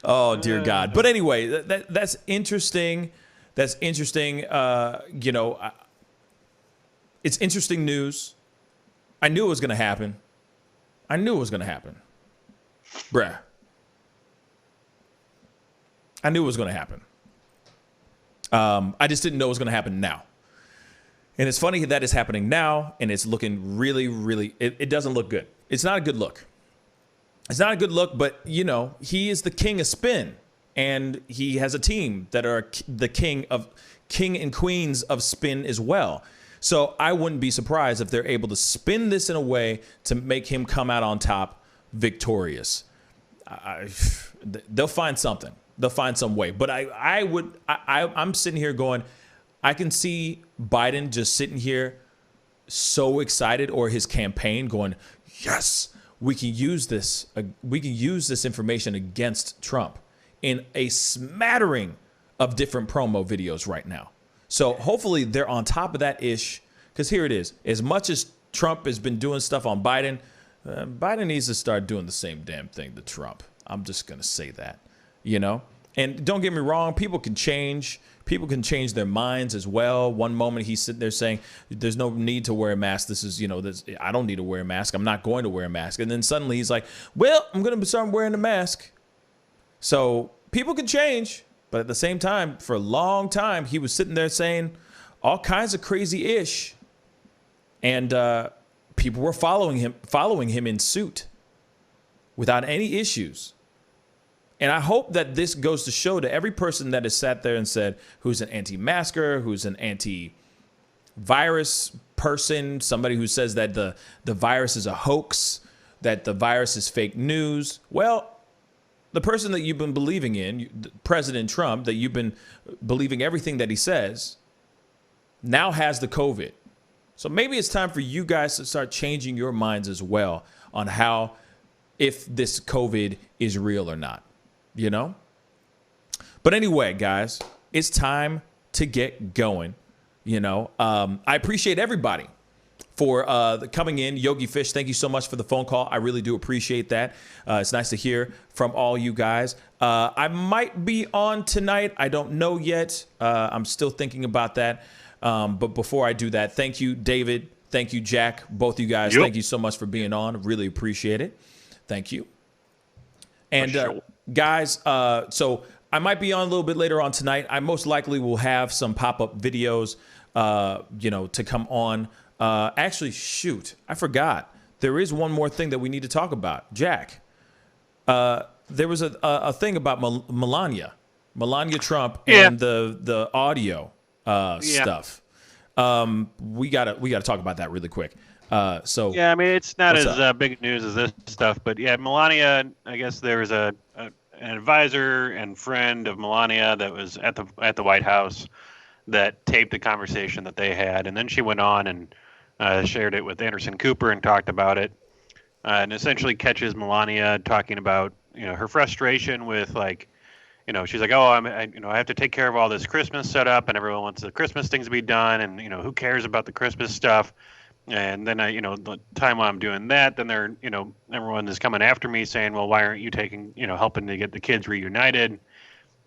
Oh, dear God. But anyway, that's interesting. That's interesting. It's interesting news. I knew it was going to happen. Bruh. I knew it was going to happen. I just didn't know it was going to happen now. And it's funny that it's happening now, and it's looking really, really, it doesn't look good. It's not a good look. It's not a good look, but, he is the king of spin, and he has a team that are the king and queens of spin as well. So I wouldn't be surprised if they're able to spin this in a way to make him come out on top victorious. They'll find something. They'll find some way. But I'm sitting here going, I can see Biden just sitting here so excited, or his campaign going, yes, we can use this. We can use this information against Trump in a smattering of different promo videos right now. So hopefully they're on top of that ish, because here it is. As much as Trump has been doing stuff on Biden, Biden needs to start doing the same damn thing to Trump. I'm just going to say that, And don't get me wrong, people can change. People can change their minds as well. One moment he's sitting there saying, there's no need to wear a mask. This is, I don't need to wear a mask. I'm not going to wear a mask. And then suddenly he's like, well, I'm going to start wearing a mask. So people can change. But at the same time, for a long time, he was sitting there saying all kinds of crazy ish. And people were following him in suit without any issues. And I hope that this goes to show to every person that has sat there and said, who's an anti-masker, who's an anti-virus person, somebody who says that the virus is a hoax, that the virus is fake news. Well, the person that you've been believing in, President Trump, that you've been believing everything that he says, now has the COVID. So maybe it's time for you guys to start changing your minds as well on how, if this COVID is real or not, But anyway, guys, it's time to get going. I appreciate everybody for coming in. Yogi Fish, thank you so much for the phone call. I really do appreciate that. It's nice to hear from all you guys. I might be on tonight. I don't know yet. I'm still thinking about that. But before I do that, thank you, David. Thank you, Jack. Both you guys, Thank you so much for being on. Really appreciate it. Thank you. And guys, so I might be on a little bit later on tonight. I most likely will have some pop-up videos, to come on. Actually, shoot, I forgot. There is one more thing that we need to talk about. Jack, there was a thing about Melania Trump and the audio stuff. We gotta talk about that really quick. Yeah, I mean, it's not as big news as this stuff, but yeah, Melania. I guess there was an advisor and friend of Melania that was at the White House that taped a conversation that they had, and then she went on and shared it with Anderson Cooper and talked about it, and essentially catches Melania talking about her frustration with she's like, I have to take care of all this Christmas setup, and everyone wants the Christmas things to be done, and who cares about the Christmas stuff? And then the time while I'm doing that, then they're everyone is coming after me saying, well, why aren't you taking helping to get the kids reunited?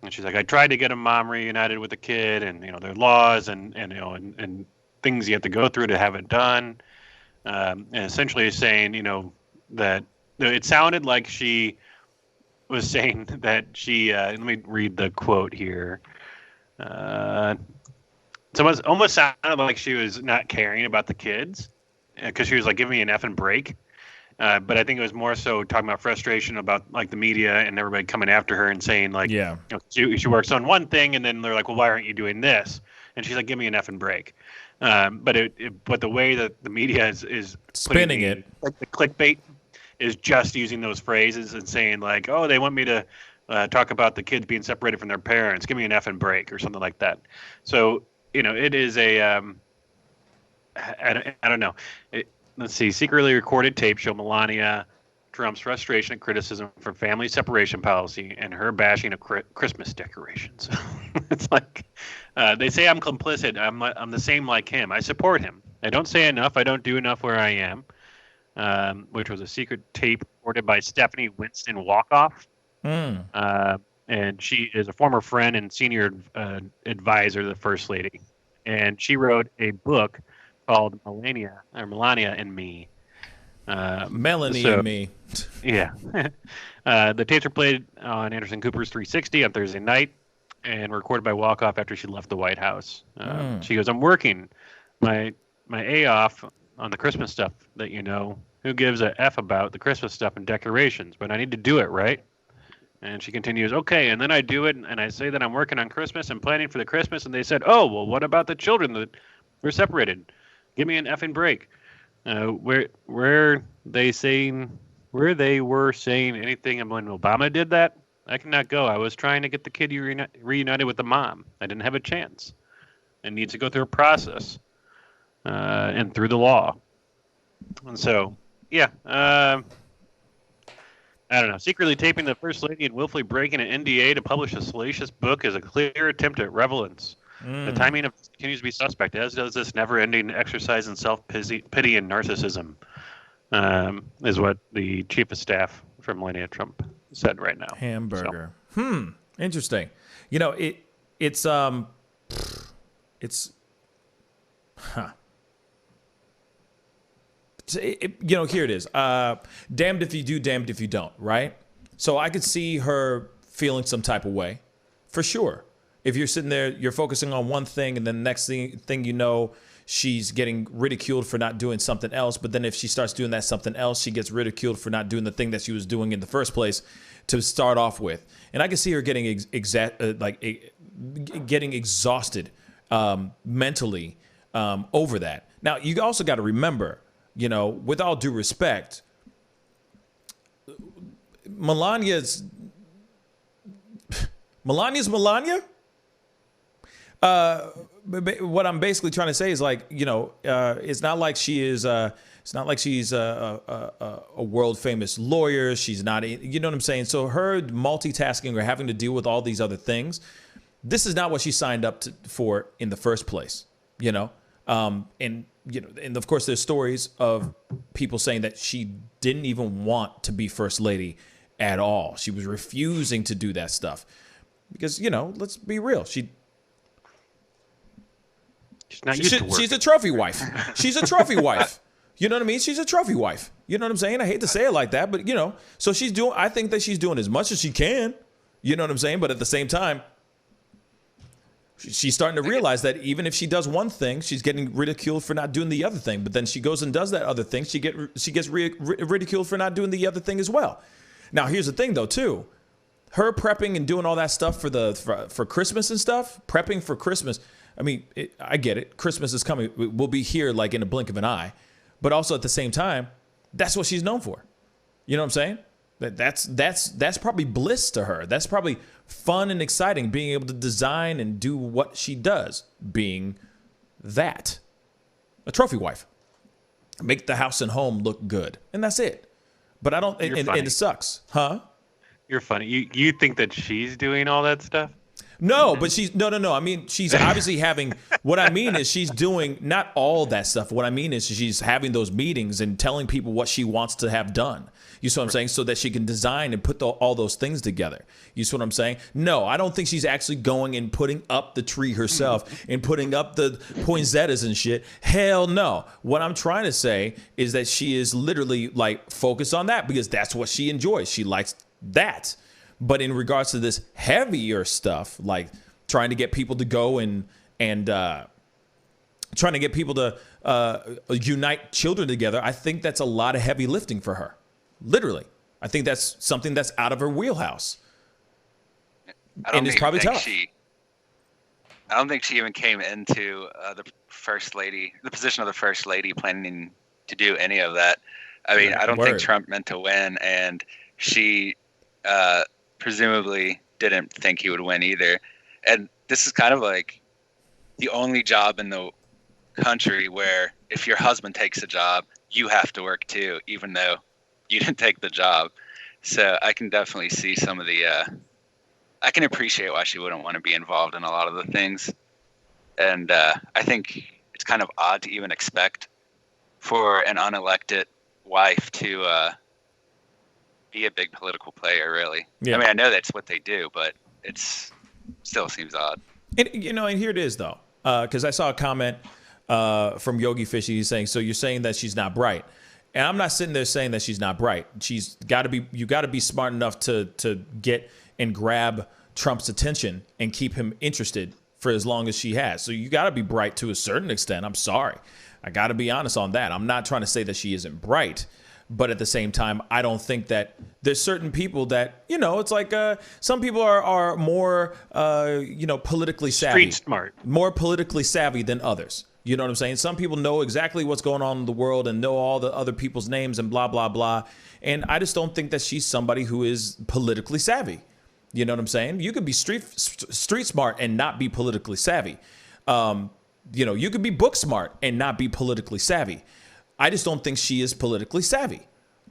And she's like, I tried to get a mom reunited with the kid, and there are laws and things you have to go through to have it done. And essentially saying that it sounded like she was saying that she let me read the quote here. It almost sounded like she was not caring about the kids because she was like, give me an effing break. But I think it was more so talking about frustration about the media and everybody coming after her and saying she works on one thing and then they're like, well, why aren't you doing this? And she's like, give me an effing break. But the way that the media is spinning it, like the clickbait, is just using those phrases and saying oh, they want me to talk about the kids being separated from their parents. Give me an effing break or something like that. So it is a I don't know. Let's see. Secretly recorded tape show Melania Trump's frustration and criticism for family separation policy and her bashing of Christmas decorations. It's like they say I'm complicit. I'm the same like him. I support him. I don't say enough. I don't do enough where I am. Which was a secret tape recorded by Stephanie Winston Walkoff. And she is a former friend and senior advisor to the First Lady. And she wrote a book called Melania and Me. Melanie and Me. Yeah. The tapes were played on Anderson Cooper's 360 on Thursday night and recorded by Walkoff after she left the White House. She goes, I'm working my A off on the Christmas stuff that who gives a F about the Christmas stuff and decorations, but I need to do it, right? And she continues, okay, and then I do it, and I say that I'm working on Christmas and planning for the Christmas, and they said, oh, well, what about the children that were separated? Give me an effing break. Where they were saying anything when Obama did that, I cannot go. I was trying to get the kid reunited with the mom. I didn't have a chance. It needs to go through a process and through the law. And so, yeah, I don't know. Secretly taping the First Lady and willfully breaking an NDA to publish a salacious book is a clear attempt at relevance. The timing of this continues to be suspect, as does this never-ending exercise in self-pity and narcissism, is what the chief of staff for Melania Trump said right now. Hamburger. Interesting. It's here it is. Damned if you do, damned if you don't, right? So I could see her feeling some type of way, for sure. If you're sitting there, you're focusing on one thing, and then the next thing you know, she's getting ridiculed for not doing something else. But then if she starts doing that something else, she gets ridiculed for not doing the thing that she was doing in the first place to start off with. And I can see her getting getting exhausted mentally over that. Now, you also got to remember, with all due respect, Melania's Melania. What I'm basically trying to say is it's not like she is. It's not like she's a world famous lawyer. She's not. You know what I'm saying? So her multitasking or having to deal with all these other things this is not what she signed up for in the first place, you know? And of course there's stories of people saying that she didn't even want to be first lady at all. She was refusing to do that stuff because, let's be real. She's not used to working. She's a trophy wife. She's a trophy wife. You know what I mean? She's a trophy wife. You know what I'm saying? I hate to say it like that, but so I think that she's doing as much as she can. You know what I'm saying? But at the same time, she's starting to realize that even if she does one thing, she's getting ridiculed for not doing the other thing. But then she goes and does that other thing. She gets ridiculed for not doing the other thing as well. Now, here's the thing, though, too. Her prepping and doing all that stuff for Christmas and stuff, prepping for Christmas. I mean, I get it. Christmas is coming. We'll be here like in a blink of an eye. But also at the same time, that's what she's known for. You know what I'm saying? That's probably bliss to her. That's probably fun and exciting, being able to design and do what she does, being that. A trophy wife. Make the house and home look good. And that's it. But I don't, and it sucks. Huh? You're funny. You think that she's doing all that stuff? No, but she's no. I mean, she's obviously having. What I mean is, she's doing not all that stuff. What I mean is, she's having those meetings and telling people what she wants to have done. You see what I'm saying? So that she can design and put all those things together. You see what I'm saying? No, I don't think she's actually going and putting up the tree herself and putting up the poinsettias and shit. Hell no. What I'm trying to say is that she is literally like focused on that because that's what she enjoys. She likes that. But in regards to this heavier stuff, like trying to get people to go and trying to get people to unite children together, I think that's a lot of heavy lifting for her. Literally. I think that's something that's out of her wheelhouse. And it's probably tough. I don't think she even came into the position of the first lady planning to do any of that. I mean, I don't think Trump meant to win, and she presumably didn't think he would win either. And this is kind of like the only job in the country where if your husband takes a job, you have to work too, even though you didn't take the job. So I can definitely see some of the I can appreciate why she wouldn't want to be involved in a lot of the things. And I think it's kind of odd to even expect for an unelected wife to be a big political player, really. Yeah. I mean, I know that's what they do, but it's still seems odd. And and here it is though, because I saw a comment from Yogi Fishy. He's saying, "So you're saying that she's not bright?" And I'm not sitting there saying that she's not bright. She's got to be. You got to be smart enough to get and grab Trump's attention and keep him interested for as long as she has. So you got to be bright to a certain extent. I'm sorry, I got to be honest on that. I'm not trying to say that she isn't bright. But at the same time, I don't think that there's certain people that, it's like some people are more, politically savvy. Street smart. More politically savvy than others. You know what I'm saying? Some people know exactly what's going on in the world and know all the other people's names and blah, blah, blah. And I just don't think that she's somebody who is politically savvy. You know what I'm saying? You could be street smart and not be politically savvy. You could be book smart and not be politically savvy. I just don't think she is politically savvy.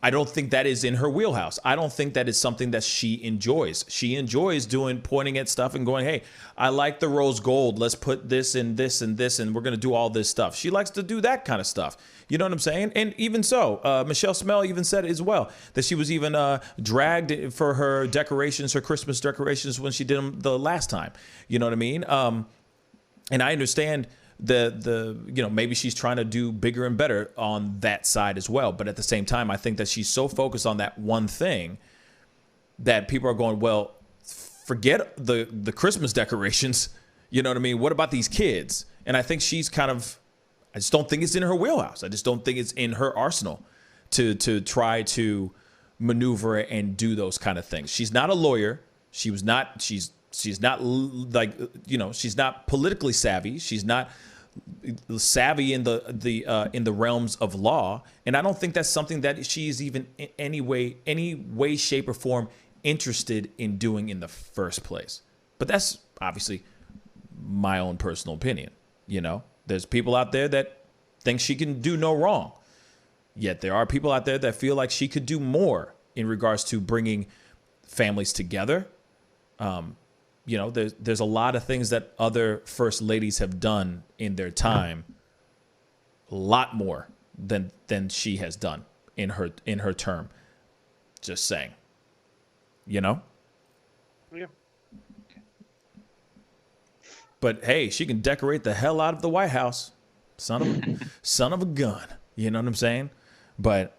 I don't think that is in her wheelhouse. I don't think that is something that she enjoys. She enjoys pointing at stuff and going, hey, I like the rose gold. Let's put this and this and this, and we're going to do all this stuff. She likes to do that kind of stuff. You know what I'm saying? And even so, Michelle Smell even said as well that she was even dragged for her decorations, her Christmas decorations when she did them the last time. You know what I mean? And I understand maybe she's trying to do bigger and better on that side as well. But at the same time, I think that she's so focused on that one thing that people are going, well, forget the Christmas decorations. You know what I mean? What about these kids? And I think she's I just don't think it's in her wheelhouse. I just don't think it's in her arsenal to try to maneuver and do those kind of things. She's not a lawyer. She's not politically savvy. She's not savvy in the realms of law, and I don't think that's something that she's even in any way, shape, or form interested in doing in the first place. But that's obviously my own personal opinion. There's people out there that think she can do no wrong, yet there are people out there that feel like she could do more in regards to bringing families together. you know, there's a lot of things that other first ladies have done in their time, a lot more than she has done in her term. Just saying, you know. Yeah. But hey, she can decorate the hell out of the White House. Son of a gun. You know what I'm saying? But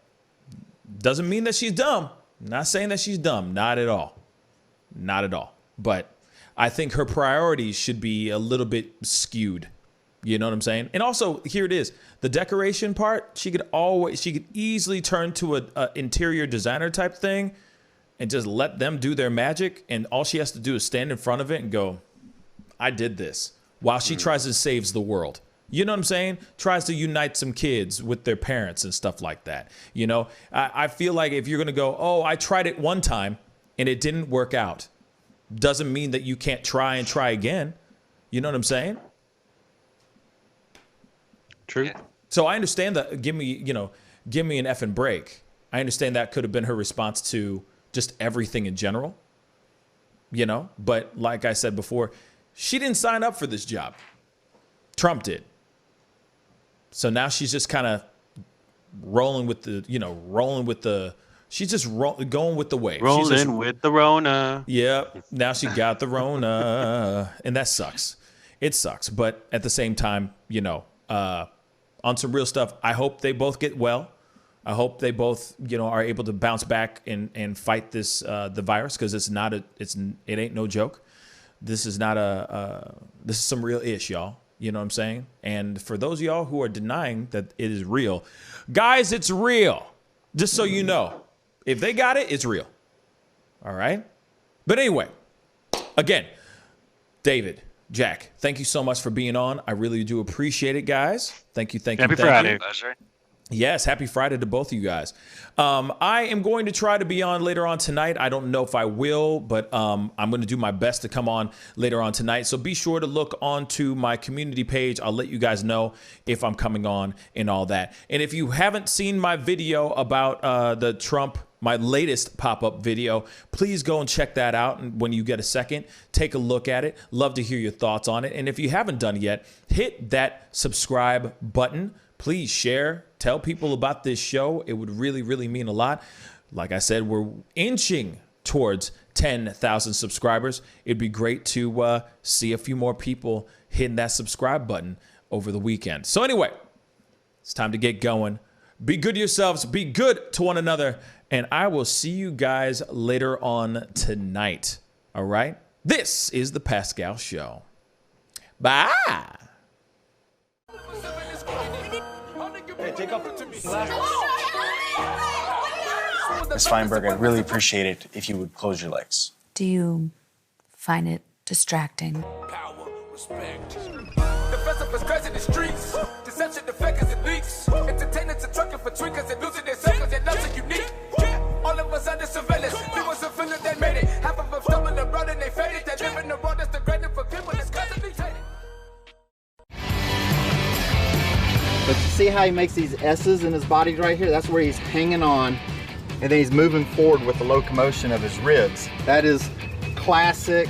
doesn't mean that she's dumb. Not saying that she's dumb. Not at all. Not at all. But I think her priorities should be a little bit skewed. You know what I'm saying? And also, here it is. The decoration part, she could easily turn to a interior designer type thing and just let them do their magic. And all she has to do is stand in front of it and go, I did this, while she tries to save the world. You know what I'm saying? Tries to unite some kids with their parents and stuff like that. You know, I feel like if you're going to go, oh, I tried it one time and it didn't work out, doesn't mean that you can't try and try again. You know what I'm saying? True. So I understand that. Give me an effing break. I understand that could have been her response to just everything in general. You know, but like I said before, she didn't sign up for this job. Trump did. So now she's just kind of rolling with the she's just going with the wave. Rolling with the Rona. Yep. Now she got the Rona. And that sucks. It sucks. But at the same time, you know, on some real stuff, I hope they both get well. I hope they both, you know, are able to bounce back and fight this the virus, because it ain't no joke. This is not this is some real ish, y'all. You know what I'm saying? And for those of y'all who are denying that it is real, guys, it's real. Just so you know, if they got it, it's real. All right. But anyway, again, David, Jack, thank you so much for being on. I really do appreciate it, guys. Thank you. Happy Friday. Pleasure. Yes, happy Friday to both of you guys. I am going to try to be on later on tonight. I don't know if I will, but I'm going to do my best to come on later on tonight. So be sure to look onto my community page. I'll let you guys know if I'm coming on and all that. And if you haven't seen my video about the Trump, my latest pop-up video, please go and check that out. And when you get a second, take a look at it. Love to hear your thoughts on it. And if you haven't done it yet, hit that subscribe button. Please share, tell people about this show. It would really, really mean a lot. Like I said, we're inching towards 10,000 subscribers. It'd be great to see a few more people hitting that subscribe button over the weekend. So anyway, it's time to get going. Be good to yourselves. Be good to one another. And I will see you guys later on tonight. All right? This is The Pascal Show. Bye. Ms. Feinberg, I'd really appreciate it if you would close your legs. Do you find it distracting? Power, respect. The festival's crazy in the streets. Deception, the fakers and leaks. Entertainers are trucking for tweakers and losing their circles. Their loves are unique. All of us under surveillance. There was a feeling that made it. Half of them stumbling around and they faded. They live in the world that's degraded for people that's constantly hated. But you see how he makes these S's in his body right here? That's where he's hanging on, and then he's moving forward with the locomotion of his ribs. That is classic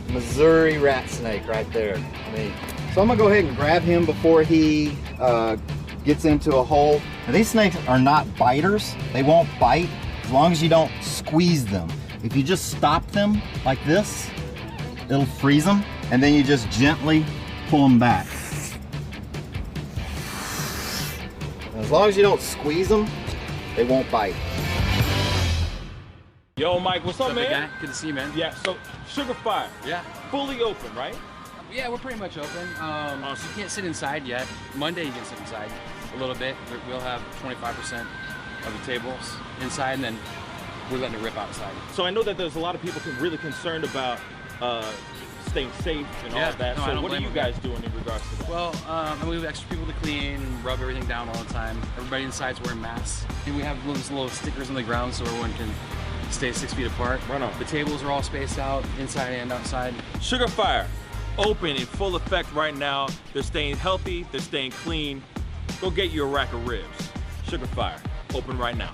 Missouri rat snake right there. So I'm gonna go ahead and grab him before he gets into a hole. Now, these snakes are not biters. They won't bite as long as you don't squeeze them. If you just stop them like this, it'll freeze them, and then you just gently pull them back. As long as you don't squeeze them, they won't bite. Yo, Mike, what's up, man? Guy? Good to see you, man. Yeah, so Sugar Fire. Yeah. Fully open, right? Yeah, we're pretty much open. So you can't sit inside yet. Monday you can sit inside a little bit. We'll have 25% of the tables inside, and then we're letting it rip outside. So I know that there's a lot of people really concerned about staying safe and all of that. So what are you guys doing in regards to that? Well, we have extra people to clean and rub everything down all the time. Everybody inside's wearing masks. And we have those little stickers on the ground so everyone can stay 6 feet apart. Right on. The tables are all spaced out, inside and outside. Sugar Fire, open in full effect right now. They're staying healthy, they're staying clean. Go get you a rack of ribs. Sugar Fire, open right now.